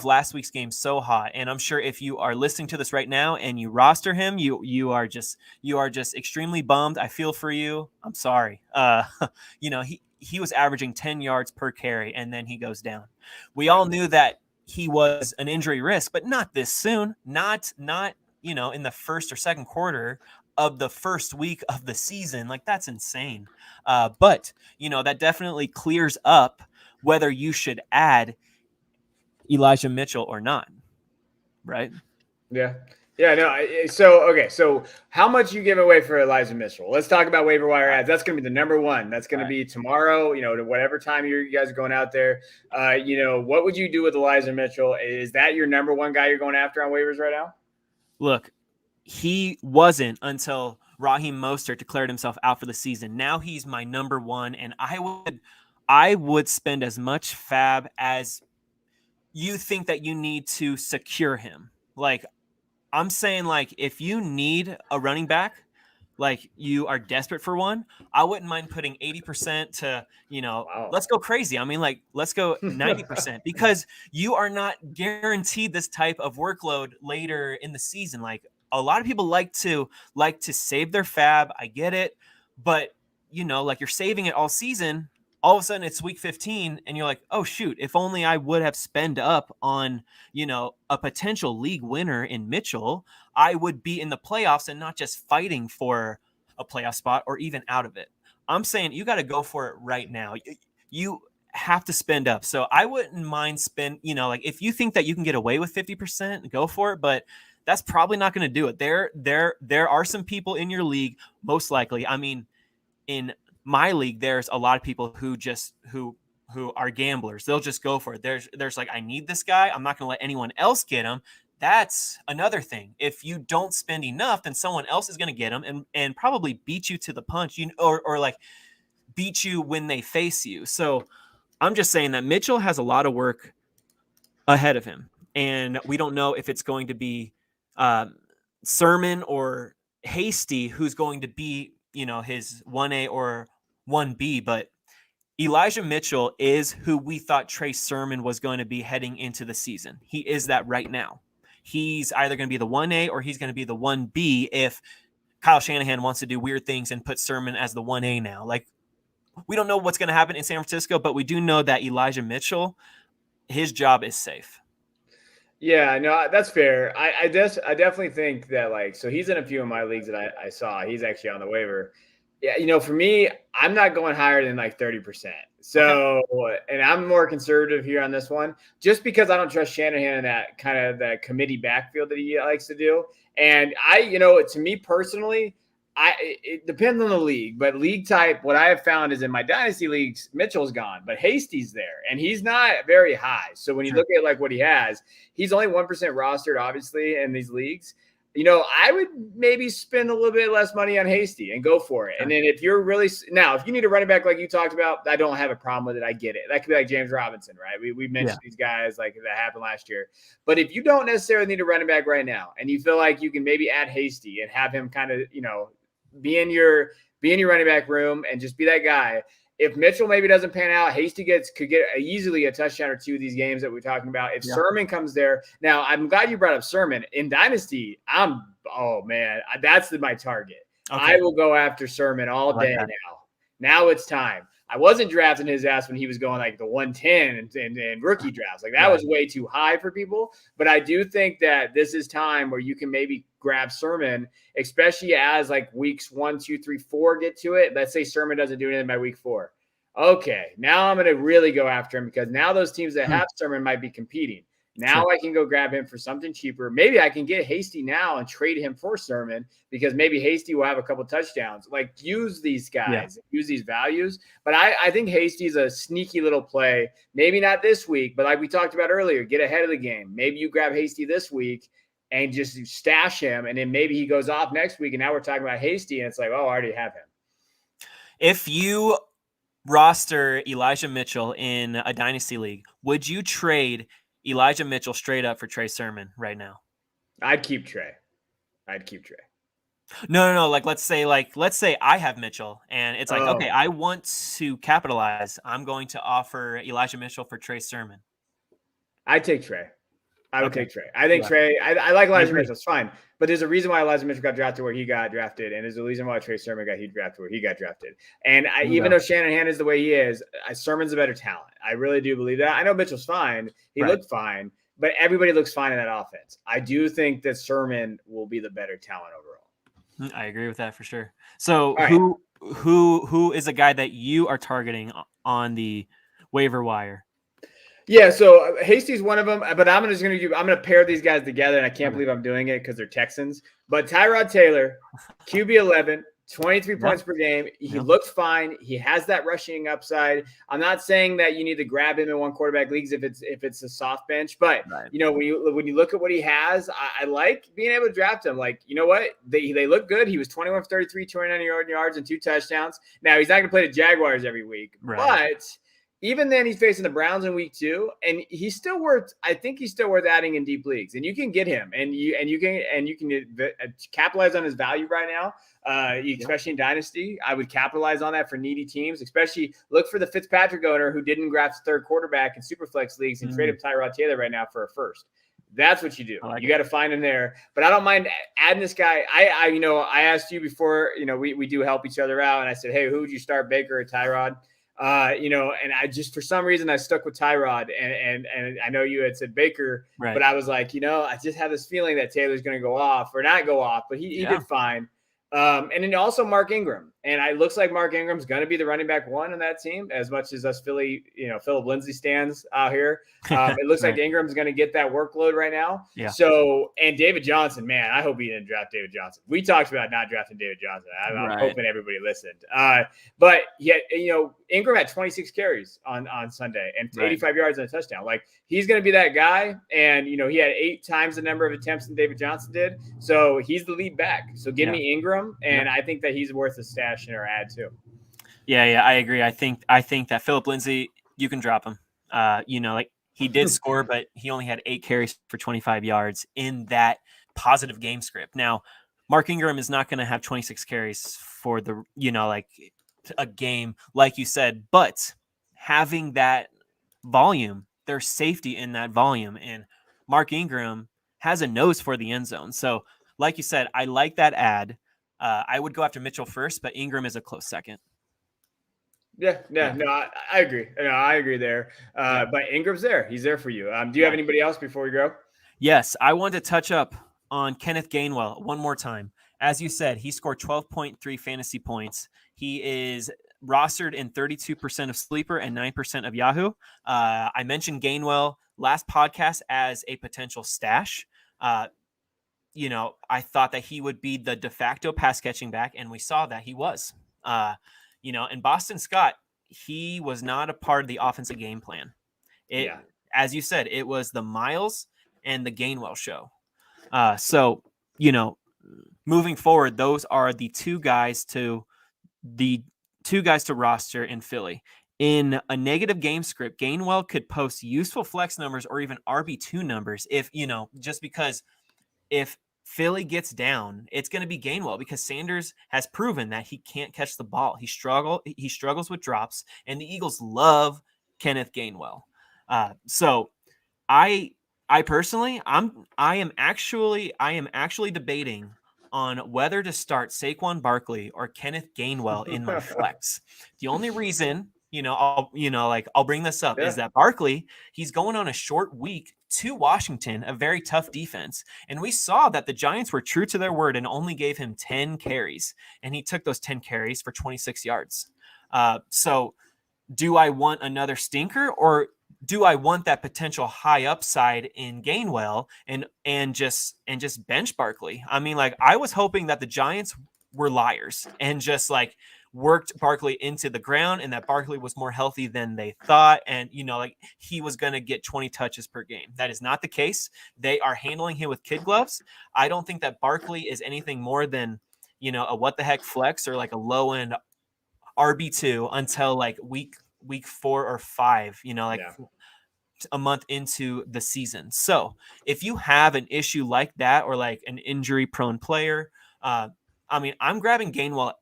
last week's game so hot. And I'm sure if you are listening to this right now and you roster him, you are just extremely bummed. I feel for you. I'm sorry. He was averaging 10 yards per carry and then he goes down. We all knew that he was an injury risk, but not this soon. Not in the first or second quarter of the first week of the season. That's insane. But that definitely clears up whether you should add Elijah Mitchell or not, right? Yeah. Yeah, no. So how much you give away for Elijah Mitchell? Let's talk about waiver wire ads. That's going to be the number one. That's going to be tomorrow. To whatever time you guys are going out there. What would you do with Elijah Mitchell? Is that your number one guy you're going after on waivers right now? Look, he wasn't until Raheem Mostert declared himself out for the season. Now he's my number one, and I would spend as much fab as you think that you need to secure him. Like, I'm saying, like, if you need a running back, like you are desperate for one, I wouldn't mind putting 80% to, Wow. let's go crazy. I mean, like, let's go 90% because you are not guaranteed this type of workload later in the season. Like, a lot of people like to save their fab. I get it. But, like, you're saving it all season. All of a sudden it's week 15 and you're like, oh shoot, if only I would have spent up on, a potential league winner in Mitchell, I would be in the playoffs and not just fighting for a playoff spot or even out of it. I'm saying you got to go for it right now. You have to spend up. So I wouldn't mind like if you think that you can get away with 50%, go for it, but that's probably not going to do it. There are some people in your league, most likely. I mean, in my league, there's a lot of people who are gamblers. They'll just go for it. There's like, I need this guy. I'm not going to let anyone else get him. That's another thing. If you don't spend enough, then someone else is going to get him and probably beat you to the punch, or like beat you when they face you. So I'm just saying that Mitchell has a lot of work ahead of him, and we don't know if it's going to be Sermon or Hasty who's going to be, his 1A or 1B, but Elijah Mitchell is who we thought Trey Sermon was going to be heading into the season. He is that right now. He's either going to be the 1A or he's going to be the 1B if Kyle Shanahan wants to do weird things and put Sermon as the 1A now. Like, we don't know what's going to happen in San Francisco, but we do know that Elijah Mitchell, his job is safe. Yeah, no, that's fair. I definitely think that, like, so he's in a few of my leagues that I saw. He's actually on the waiver. Yeah, for me, I'm not going higher than like 30%. So, and I'm more conservative here on this one, just because I don't trust Shanahan in that kind of that committee backfield that he likes to do. And to me personally, it depends on the league, but league type, what I have found is in my dynasty leagues, Mitchell's gone, but Hasty's there, and he's not very high. So when you look at like what he has, he's only 1% rostered, obviously, in these leagues. I would maybe spend a little bit less money on Hasty and go for it. And then if you need a running back like you talked about, I don't have a problem with it. I get it. That could be like James Robinson, right? We mentioned these guys like that happened last year. But if you don't necessarily need a running back right now, and you feel like you can maybe add Hasty and have him kind of, be in your running back room and just be that guy. If Mitchell maybe doesn't pan out, Hasty could get easily a touchdown or two of these games that we're talking about. If Sermon comes there, now I'm glad you brought up Sermon in Dynasty. That's my target. Okay. I will go after Sermon all day now. Now it's time. I wasn't drafting his ass when he was going like the 110 and rookie drafts. Like that was way too high for people. But I do think that this is time where you can maybe grab Sermon, especially as like weeks 1, 2, 3, 4 get to it. Let's say Sermon doesn't do anything by week 4. Okay, now I'm going to really go after him because now those teams that have Sermon might be competing. Now I can go grab him for something cheaper. Maybe I can get Hasty now and trade him for Sermon because maybe Hasty will have a couple touchdowns. Like, use these guys, use these values. But I think Hasty's a sneaky little play. Maybe not this week, but like we talked about earlier, get ahead of the game. Maybe you grab Hasty this week and just stash him, and then maybe he goes off next week, and now we're talking about Hasty, and it's like, oh, I already have him. If you roster Elijah Mitchell in a dynasty league, would you trade Elijah Mitchell straight up for Trey Sermon right now? I'd keep Trey. No. Like, let's say I have Mitchell and it's like, okay, I want to capitalize. I'm going to offer Elijah Mitchell for Trey Sermon. I'd take Trey. I would take Trey. I think Trey, I like Elijah Mitchell. It's fine. But there's a reason why Elijah Mitchell got drafted where he got drafted. And there's a reason why Trey Sermon got drafted where he got drafted. And even though Shanahan is the way he is, Sermon's a better talent. I really do believe that. I know Mitchell's fine. He looked fine. But everybody looks fine in that offense. I do think that Sermon will be the better talent overall. I agree with that for sure. So who is a guy that you are targeting on the waiver wire? Yeah, so Hasty's one of them, but I'm gonna pair these guys together, and I can't believe I'm doing it because they're Texans. But Tyrod Taylor, QB 11, 23 Yeah. points per game. He Yeah. looks fine. He has that rushing upside. I'm not saying that you need to grab him in one quarterback leagues if it's a soft bench, but Right. when you look at what he has, I like being able to draft him. Like, you know what? They look good. He was 21 for 33, 29 yards and 2 touchdowns. Now he's not gonna play the Jaguars every week, Right. but even then, he's facing the Browns in week 2, and I think he's still worth adding in deep leagues. And you can get him, and you can capitalize on his value right now, especially in dynasty. I would capitalize on that for needy teams, especially look for the Fitzpatrick owner who didn't draft third quarterback in superflex leagues and trade up Tyrod Taylor right now for a first. That's what you do. You got to find him there. But I don't mind adding this guy. I asked you before. We do help each other out, and I said, hey, who would you start, Baker or Tyrod? And I just, for some reason, I stuck with Tyrod, and I know you had said Baker, Right. but I was like, I just have this feeling that Taylor's going to go off or not go off, but he did fine. And then also Mark Ingram, and it looks like Mark Ingram's going to be the running back 1 on that team, as much as us Philip Lindsay stands out here. It looks like Ingram's going to get that workload right now. Yeah. So, and David Johnson, man, I hope he didn't draft David Johnson. We talked about not drafting David Johnson. I'm hoping everybody listened. But yet, Ingram had 26 carries on Sunday and 85 yards and a touchdown. Like, he's going to be that guy. And, he had 8 times the number of attempts than David Johnson did. So he's the lead back. So give me Ingram. And I think that he's worth a stash in our ad too. Yeah, I agree. I think that Philip Lindsay, you can drop him. He did score, but he only had 8 carries for 25 yards in that positive game script. Now, Mark Ingram is not going to have 26 carries for a game, like you said, but having that volume, there's safety in that volume, and Mark Ingram has a nose for the end zone. So, like you said, I like that ad. I would go after Mitchell first, but Ingram is a close second. Yeah, I agree. No, I agree there. But Ingram's there. He's there for you. Do you have anybody else before we go? Yes, I want to touch up on Kenneth Gainwell one more time. As you said, he scored 12.3 fantasy points. He is rostered in 32% of Sleeper and 9% of Yahoo. I mentioned Gainwell last podcast as a potential stash. I thought that he would be the de facto pass catching back, and we saw that he was. And Boston Scott, he was not a part of the offensive game plan. As you said, it was the Miles and the Gainwell show. Moving forward, those are the two guys to roster in Philly. In a negative game script, Gainwell could post useful flex numbers or even RB2 numbers just because if Philly gets down, it's going to be Gainwell because Sanders has proven that he can't catch the ball. He struggles with drops, and the Eagles love Kenneth Gainwell. So I personally, I am actually debating on whether to start Saquon Barkley or Kenneth Gainwell in my flex. The only reason, I'll bring this up is that Barkley, he's going on a short week to Washington, a very tough defense. And we saw that the Giants were true to their word and only gave him 10 carries. And he took those 10 carries for 26 yards. So do I want another stinker, or do I want that potential high upside in Gainwell and just bench Barkley? I mean, I was hoping that the Giants were liars and just worked Barkley into the ground, and that Barkley was more healthy than they thought. And, he was going to get 20 touches per game. That is not the case. They are handling him with kid gloves. I don't think that Barkley is anything more than, a what the heck flex or a low end RB2 until week 4 or 5, a month into the season. So if you have an issue like that, or an injury prone player, I'm grabbing Gainwell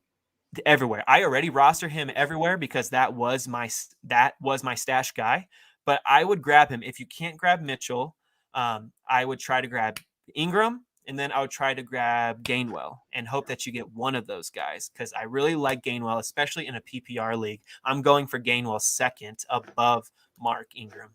everywhere. I already roster him everywhere because that was my stash guy, but I would grab him. If you can't grab Mitchell, I would try to grab Ingram, and then I would try to grab Gainwell and hope that you get one of those guys, because I really like Gainwell, especially in a PPR league. I'm going for Gainwell second above Mark Ingram.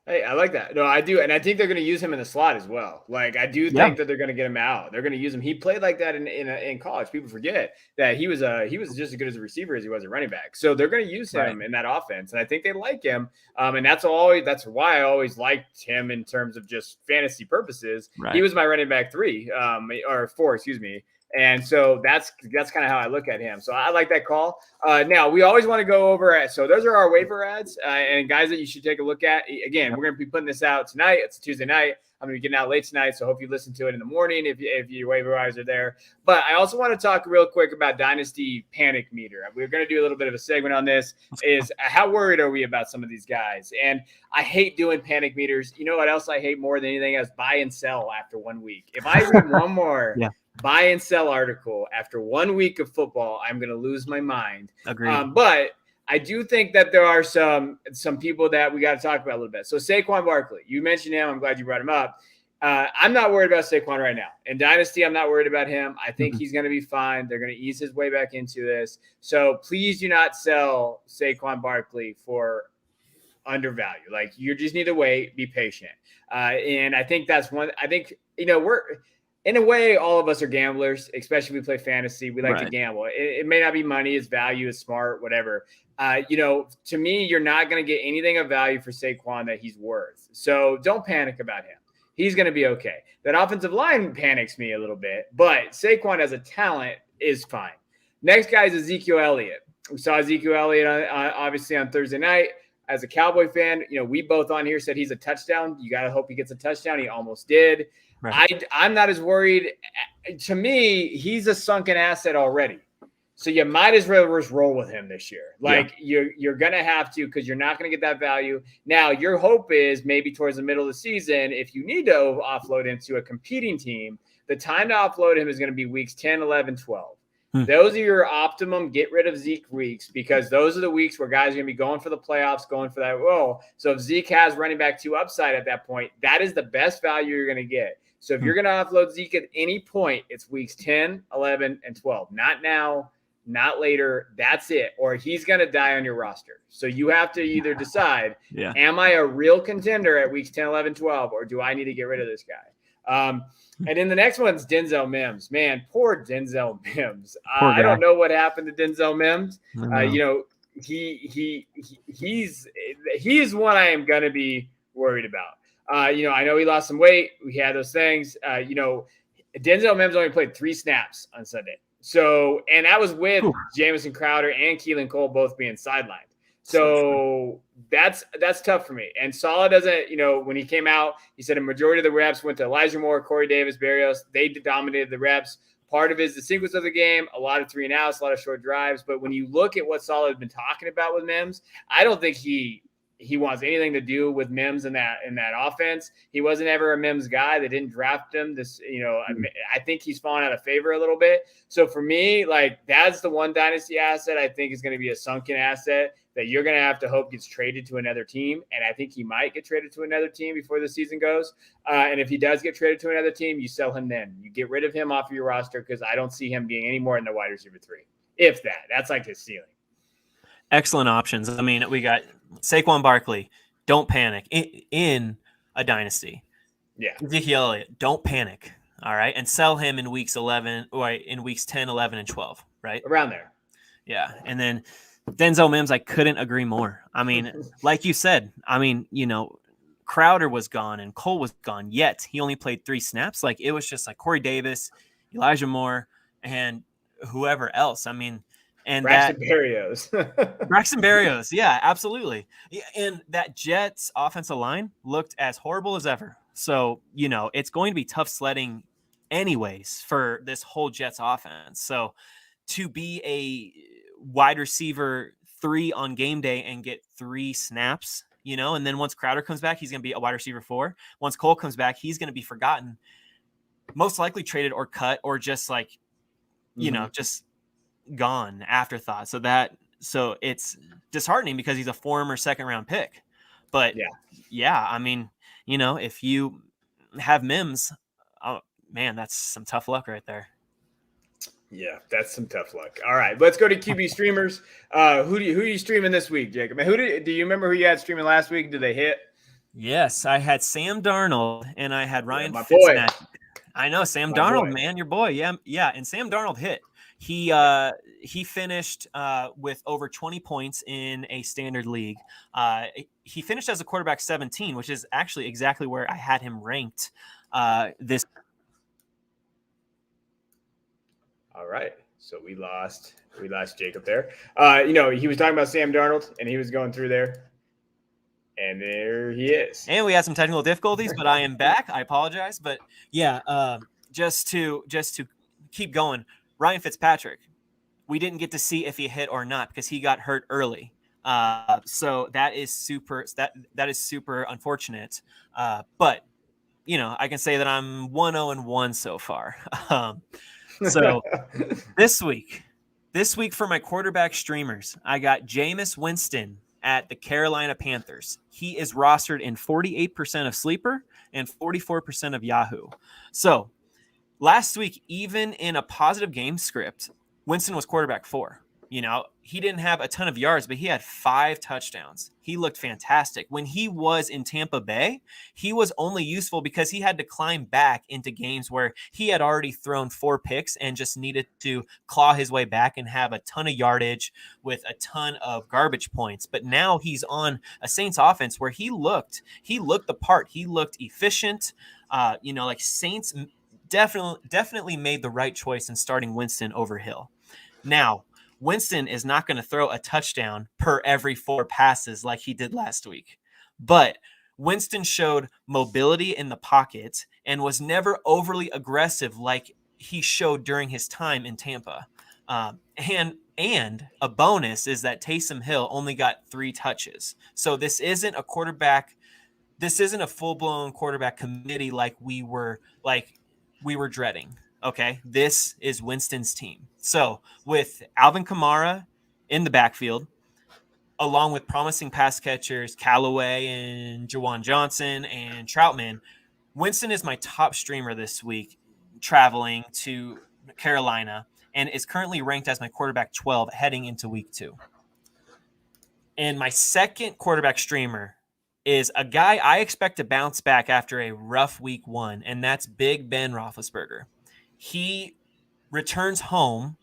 Hey, I like that. No, I do, and I think they're going to use him in the slot as well. Like, I do Yeah. think that they're going to get him out. They're going to use him. He played like that in college. People forget that he was just as good as a receiver as he was a running back. So they're going to use him in that offense, and I think they like him. And that's why I always liked him in terms of just fantasy purposes. Right. He was my running back 3 or 4, excuse me. And so that's kind of how I look at him. So I like that call. Now, we always want to go over so those are our waiver ads and guys that you should take a look at. Again, we're going to be putting this out tonight. It's Tuesday night. I'm going to be getting out late tonight, so hope you listen to it in the morning if your waiver wires are there. But I also want to talk real quick about Dynasty Panic Meter. We're going to do a little bit of a segment on this. Is how worried are we about some of these guys? And I hate doing panic meters. You know what else I hate more than anything else? Buy and sell after 1 week. If I read one more buy and sell article after 1 week of football, I'm going to lose my mind. Agreed. But I do think that there are some people that we got to talk about a little bit. So Saquon Barkley, you mentioned him. I'm glad you brought him up. I'm not worried about Saquon right now. In Dynasty, I'm not worried about him. I think he's going to be fine. They're going to ease his way back into this. So please do not sell Saquon Barkley for undervalue. Like, you just need to wait, be patient. And I think that's one. I think, we're – in a way, all of us are gamblers, especially if we play fantasy. We like to gamble. It may not be money, it's value, it's smart, whatever. To me, you're not going to get anything of value for Saquon that he's worth. So don't panic about him. He's going to be okay. That offensive line panics me a little bit, but Saquon as a talent is fine. Next guy is Ezekiel Elliott. We saw Ezekiel Elliott obviously on Thursday night. As a Cowboy fan, we both on here said he's a touchdown. You got to hope he gets a touchdown. He almost did. Right. I'm not as worried. To me, he's a sunken asset already. So you might as well just roll with him this year. Like, you're going to have to, because you're not going to get that value. Now, your hope is maybe towards the middle of the season, if you need to offload into a competing team, the time to offload him is going to be weeks 10, 11, 12. Those are your optimum get rid of Zeke weeks, because those are the weeks where guys are going to be going for the playoffs, going for that role. So if Zeke has running back 2 upside at that point, that is the best value you're going to get. So if you're going to offload Zeke at any point, it's weeks 10, 11, and 12. Not now, not later. That's it. Or he's going to die on your roster. So you have to either decide, am I a real contender at weeks 10, 11, 12, or do I need to get rid of this guy? And then the next one's Denzel Mims. Man, poor Denzel Mims. I don't know what happened to Denzel Mims. He's one I am going to be worried about. I know he lost some weight. We had those things. Denzel Mims only played 3 snaps on Sunday. So, and that was with Jamison Crowder and Keelan Cole both being sidelined. So that's tough for me. And Saleh doesn't, when he came out, he said a majority of the reps went to Elijah Moore, Corey Davis, Berrios. They dominated the reps. Part of it is the sequence of the game, a lot of 3 and outs, a lot of short drives. But when you look at what Saleh has been talking about with Mims, I don't think he wants anything to do with Mims in that offense. He wasn't ever a Mims guy. They didn't draft him. I think he's fallen out of favor a little bit. So for me, like, that's the one dynasty asset I think is going to be a sunken asset that you're going to have to hope gets traded to another team. And I think he might get traded to another team before the season goes. And if he does get traded to another team, you sell him then. You get rid of him off of your roster, because I don't see him being any more in the wide receiver 3. If that. That's like his ceiling. Excellent options. I mean, we got Saquon Barkley, don't panic in a dynasty. Yeah. Ezekiel Elliott, don't panic. All right. And sell him in weeks 11 or in weeks 10, 11, and 12, right? Around there. Yeah. And then Denzel Mims, I couldn't agree more. I mean, like you said, Crowder was gone and Cole was gone, yet he only played 3 snaps. Like, it was just like Corey Davis, Elijah Moore, and whoever else. I mean, and Braxton Berrios. Braxton Berrios, yeah, absolutely. And that Jets offensive line looked as horrible as ever. So, it's going to be tough sledding anyways for this whole Jets offense. So to be a wide receiver 3 on game day and get 3 snaps, and then once Crowder comes back, he's going to be a wide receiver 4. Once Cole comes back, he's going to be forgotten, most likely traded or cut, or just like, just gone, afterthought. So it's disheartening because he's a former 2nd round pick. But I mean, if you have Mims, oh man, that's some tough luck right there. Yeah, that's some tough luck. All right, let's go to QB streamers. Who are you streaming this week, Jacob? Do you remember who you had streaming last week? Did they hit? Yes, I had Sam Darnold and I had Ryan my boy. Fitzmagic. I know Sam My Darnold, boy. man, your boy. Yeah, and Sam Darnold hit. He finished with over 20 points in a standard league. He finished as a quarterback 17, which is actually exactly where I had him ranked this. All right. So we lost Jacob there. He was talking about Sam Darnold and he was going through there. And there he is. And we had some technical difficulties, but I am back. I apologize. But yeah, just to keep going, Ryan Fitzpatrick, we didn't get to see if he hit or not because he got hurt early. So that is super unfortunate. But I can say that I'm 1-0-1 so far. So this week for my quarterback streamers, I got Jameis Winston at the Carolina Panthers. He is rostered in 48% of Sleeper and 44% of Yahoo. So last week, even in a positive game script, Winston was quarterback 4. He didn't have a ton of yards, but he had 5 touchdowns. He looked fantastic. When he was in Tampa Bay, he was only useful because he had to climb back into games where he had already thrown 4 picks and just needed to claw his way back and have a ton of yardage with a ton of garbage points. But now he's on a Saints offense where he looked the part. He looked efficient. Saints definitely made the right choice in starting Winston over Hill. Now, Winston is not going to throw a touchdown per every 4 passes like he did last week. But Winston showed mobility in the pocket and was never overly aggressive like he showed during his time in Tampa. And a bonus is that Taysom Hill only got 3 touches. So this isn't a full-blown quarterback committee like we were dreading. Okay, this is Winston's team. So with Alvin Kamara in the backfield, along with promising pass catchers Callaway and Jawan Johnson and Troutman, Winston is my top streamer this week, traveling to Carolina, and is currently ranked as my quarterback 12 heading into week 2. And my second quarterback streamer is a guy I expect to bounce back after a rough week 1, and that's Big Ben Roethlisberger. He returns home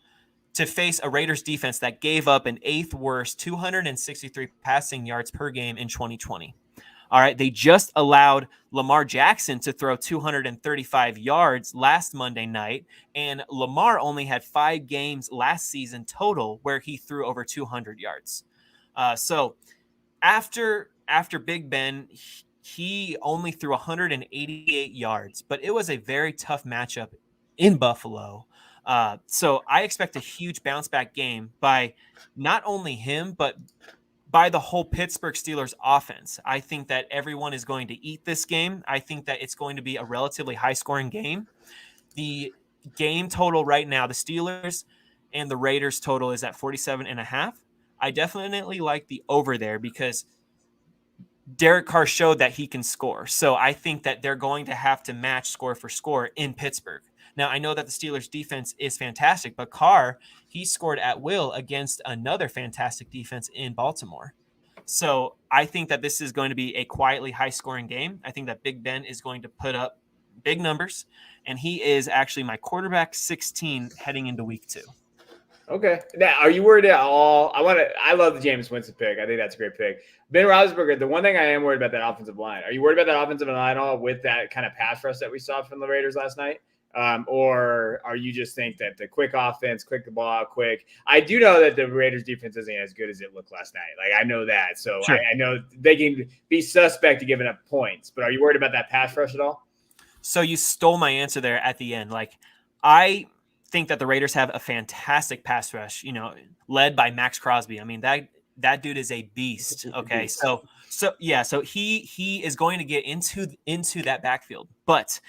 to face a Raiders defense that gave up an 8th worst 263 passing yards per game in 2020. All right, they just allowed Lamar Jackson to throw 235 yards last Monday night, and Lamar only had 5 games last season total where he threw over 200 yards. So after Big Ben, he only threw 188 yards, but it was a very tough matchup in Buffalo. So I expect a huge bounce back game by not only him, but by the whole Pittsburgh Steelers offense. I think that everyone is going to eat this game. I think that it's going to be a relatively high scoring game. The game total right now, the Steelers and the Raiders total is at 47.5. I definitely like the over there because Derek Carr showed that he can score. So I think that they're going to have to match score for score in Pittsburgh. Now, I know that the Steelers defense is fantastic, but Carr, he scored at will against another fantastic defense in Baltimore. So I think that this is going to be a quietly high-scoring game. I think that Big Ben is going to put up big numbers, and he is actually my quarterback 16 heading into week 2. Okay. Now, are you worried at all? I love the Jameis Winston pick. I think that's a great pick. Ben Roethlisberger, the one thing I am worried about that offensive line. Are you worried about that offensive line at all with that kind of pass rush that we saw from the Raiders last night? Or are you just think that the quick offense, quick the ball out quick? I do know that the Raiders defense isn't as good as it looked last night. Like, I know that. So sure. I know they can be suspect to giving up points, but are you worried about that pass rush at all? So you stole my answer there at the end. Like, I think that the Raiders have a fantastic pass rush, led by Max Crosby. I mean, that dude is a beast. Okay. So he is going to get into that backfield, but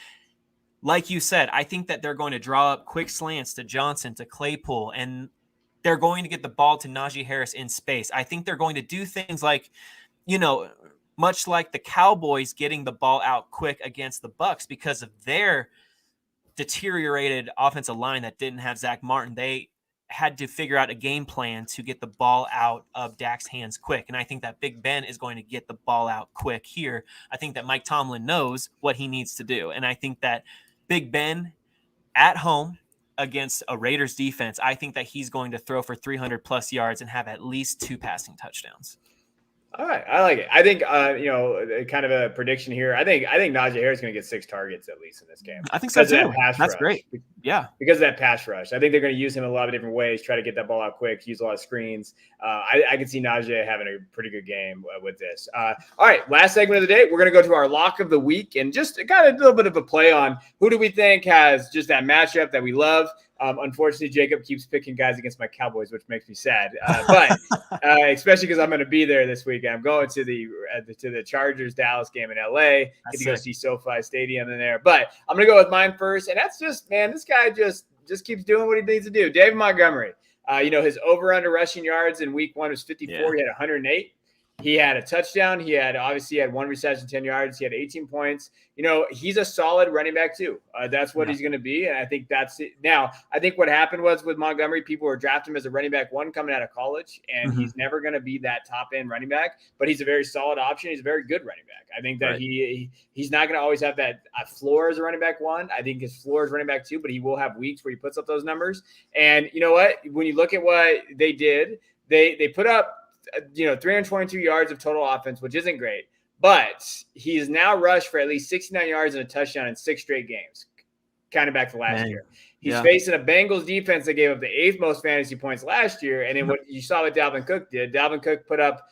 like you said, I think that they're going to draw up quick slants to Johnson, to Claypool, and they're going to get the ball to Naji Harris in space. I think they're going to do things like, much like the Cowboys getting the ball out quick against the Bucs because of their deteriorated offensive line that didn't have Zach Martin. They had to figure out a game plan to get the ball out of Dak's hands quick. And I think that Big Ben is going to get the ball out quick here. I think that Mike Tomlin knows what he needs to do. And I think that Big Ben at home against a Raiders defense, I think that he's going to throw for 300 plus yards and have at least 2 passing touchdowns. All right, I like it. I think kind of a prediction here. I think Naji Harris is going to get 6 targets at least in this game. I think so too. That's rush. Great. Yeah, because of that pass rush. I think they're going to use him in a lot of different ways. Try to get that ball out quick. Use a lot of screens. I can see Najee having a pretty good game with this. All right, last segment of the day. We're going to go to our lock of the week and just kind of a little bit of a play on who do we think has just that matchup that we love. Unfortunately, Jacob keeps picking guys against my Cowboys, which makes me sad. But especially because I'm going to be there this weekend. I'm going to the Chargers Dallas game in LA. Get to go see SoFi Stadium in there. But I'm going to go with mine first, and that's just, man, this guy just keeps doing what he needs to do. David Montgomery. His over/under rushing yards in week 1 was 54. Yeah. He had 108. He had a touchdown. He had 1 reception, 10 yards. He had 18 points. He's a solid running back too. That's what he's going to be. And I think that's it. Now, I think what happened was with Montgomery, people were drafting him as a running back 1 coming out of college, and he's never going to be that top end running back, but he's a very solid option. He's a very good running back. I think that he's not going to always have that floor as a running back 1. I think his floor is running back 2, but he will have weeks where he puts up those numbers. And you know what? When you look at what they did, they put up 322 yards of total offense, which isn't great, but he's now rushed for at least 69 yards and a touchdown in 6 straight games, kind of back to last year. He's facing a Bengals defense that gave up the 8th most fantasy points last year. And then what you saw what Dalvin Cook did, Dalvin Cook put up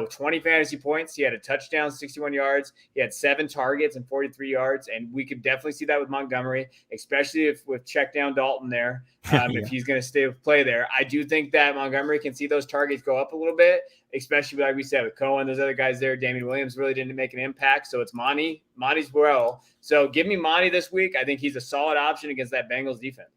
20 fantasy points. He had a touchdown, 61 yards. He had 7 targets and 43 yards. And we could definitely see that with Montgomery, especially with check down Dalton there. If he's going to play there, I do think that Montgomery can see those targets go up a little bit, especially like we said with Cohen, those other guys there. Damian Williams really didn't make an impact. So it's Monty's well. So give me Monty this week. I think he's a solid option against that Bengals defense.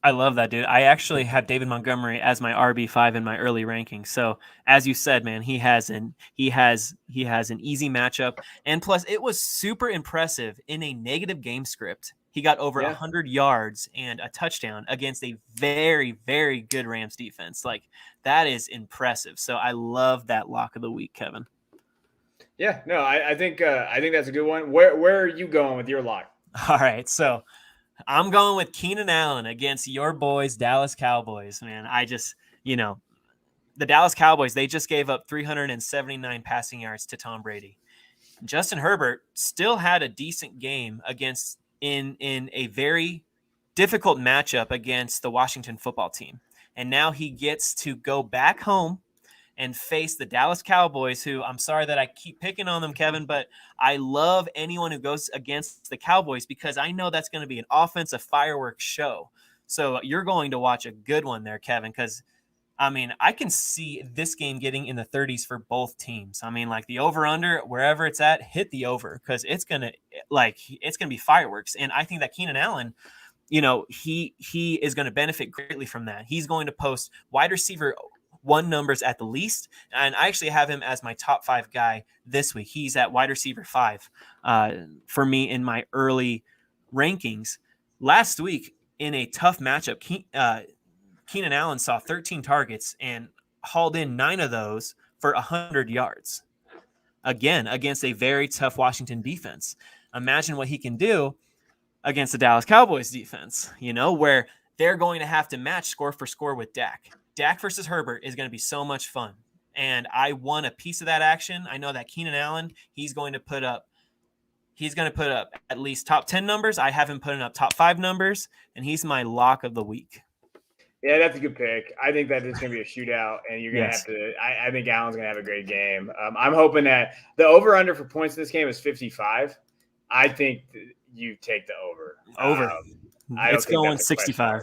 I love that, dude. I actually have David Montgomery as my RB5 in my early ranking. So as you said, man, he has an easy matchup. And plus it was super impressive in a negative game script. He got over 100 yards and a touchdown against a very, very good Rams defense. Like, that is impressive. So I love that lock of the week, Kevin. Yeah, no, I think that's a good one. Where are you going with your lock? All right, so I'm going with Keenan Allen against your boys, Dallas Cowboys, man. The Dallas Cowboys, they just gave up 379 passing yards to Tom Brady. Justin Herbert still had a decent game in a very difficult matchup against the Washington football team. And now he gets to go back home and face the Dallas Cowboys, who, I'm sorry that I keep picking on them, Kevin, but I love anyone who goes against the Cowboys because I know that's going to be an offensive fireworks show. So you're going to watch a good one there, Kevin, because, I can see this game getting in the 30s for both teams. Like the over-under, wherever it's at, hit the over because it's going to be fireworks. And I think that Keenan Allen, he is going to benefit greatly from that. He's going to post wide receiver 1 numbers at the least. And I actually have him as my top 5 guy this week. He's at wide receiver 5 for me in my early rankings. Last week in a tough matchup, Keenan Allen saw 13 targets and hauled in 9 of those for 100 yards. Again, against a very tough Washington defense. Imagine what he can do against the Dallas Cowboys defense, where they're going to have to match score for score with Dak. Dak versus Herbert is going to be so much fun. And I want a piece of that action. I know that Keenan Allen, he's going to put up at least top 10 numbers. I have him putting up top 5 numbers, and he's my lock of the week. Yeah, that's a good pick. I think that it's going to be a shootout, and you're going to have to – I think Allen's going to have a great game. I'm hoping that the over-under for points in this game is 55. I think you take the over. It's going 65.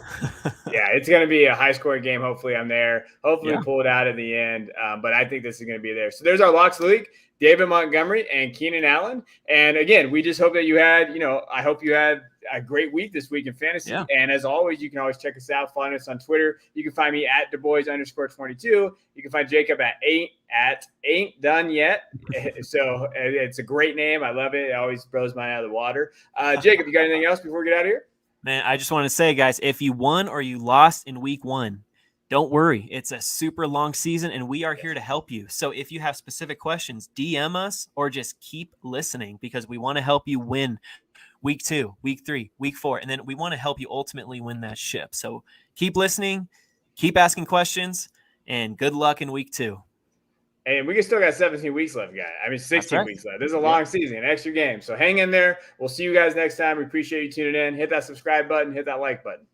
Yeah, it's going to be a high-scoring game. Hopefully I'm there. Hopefully we pull it out at the end. But I think this is going to be there. So there's our locks of the week, David Montgomery and Keenan Allen. And, again, we just hope that you had – I hope you had a great week this week in fantasy. Yeah. And, as always, you can always check us out. Follow us on Twitter. You can find me at DuBois_22. You can find Jacob at Ain't Done Yet. So it's a great name. I love it. It always blows mine out of the water. Jacob, you got anything else before we get out of here? Man, I just want to say, guys, if you won or you lost in week 1, Don't worry. It's a super long season, and we are here to help you. So if you have specific questions, DM us or just keep listening, because we want to help you win week 2, week 3, week 4, and then we want to help you ultimately win that ship. So keep listening, keep asking questions, and good luck in week 2. And we still got 17 weeks left, guys. I mean, 16 weeks left. This is a long season, extra game. So hang in there. We'll see you guys next time. We appreciate you tuning in. Hit that subscribe button, hit that like button.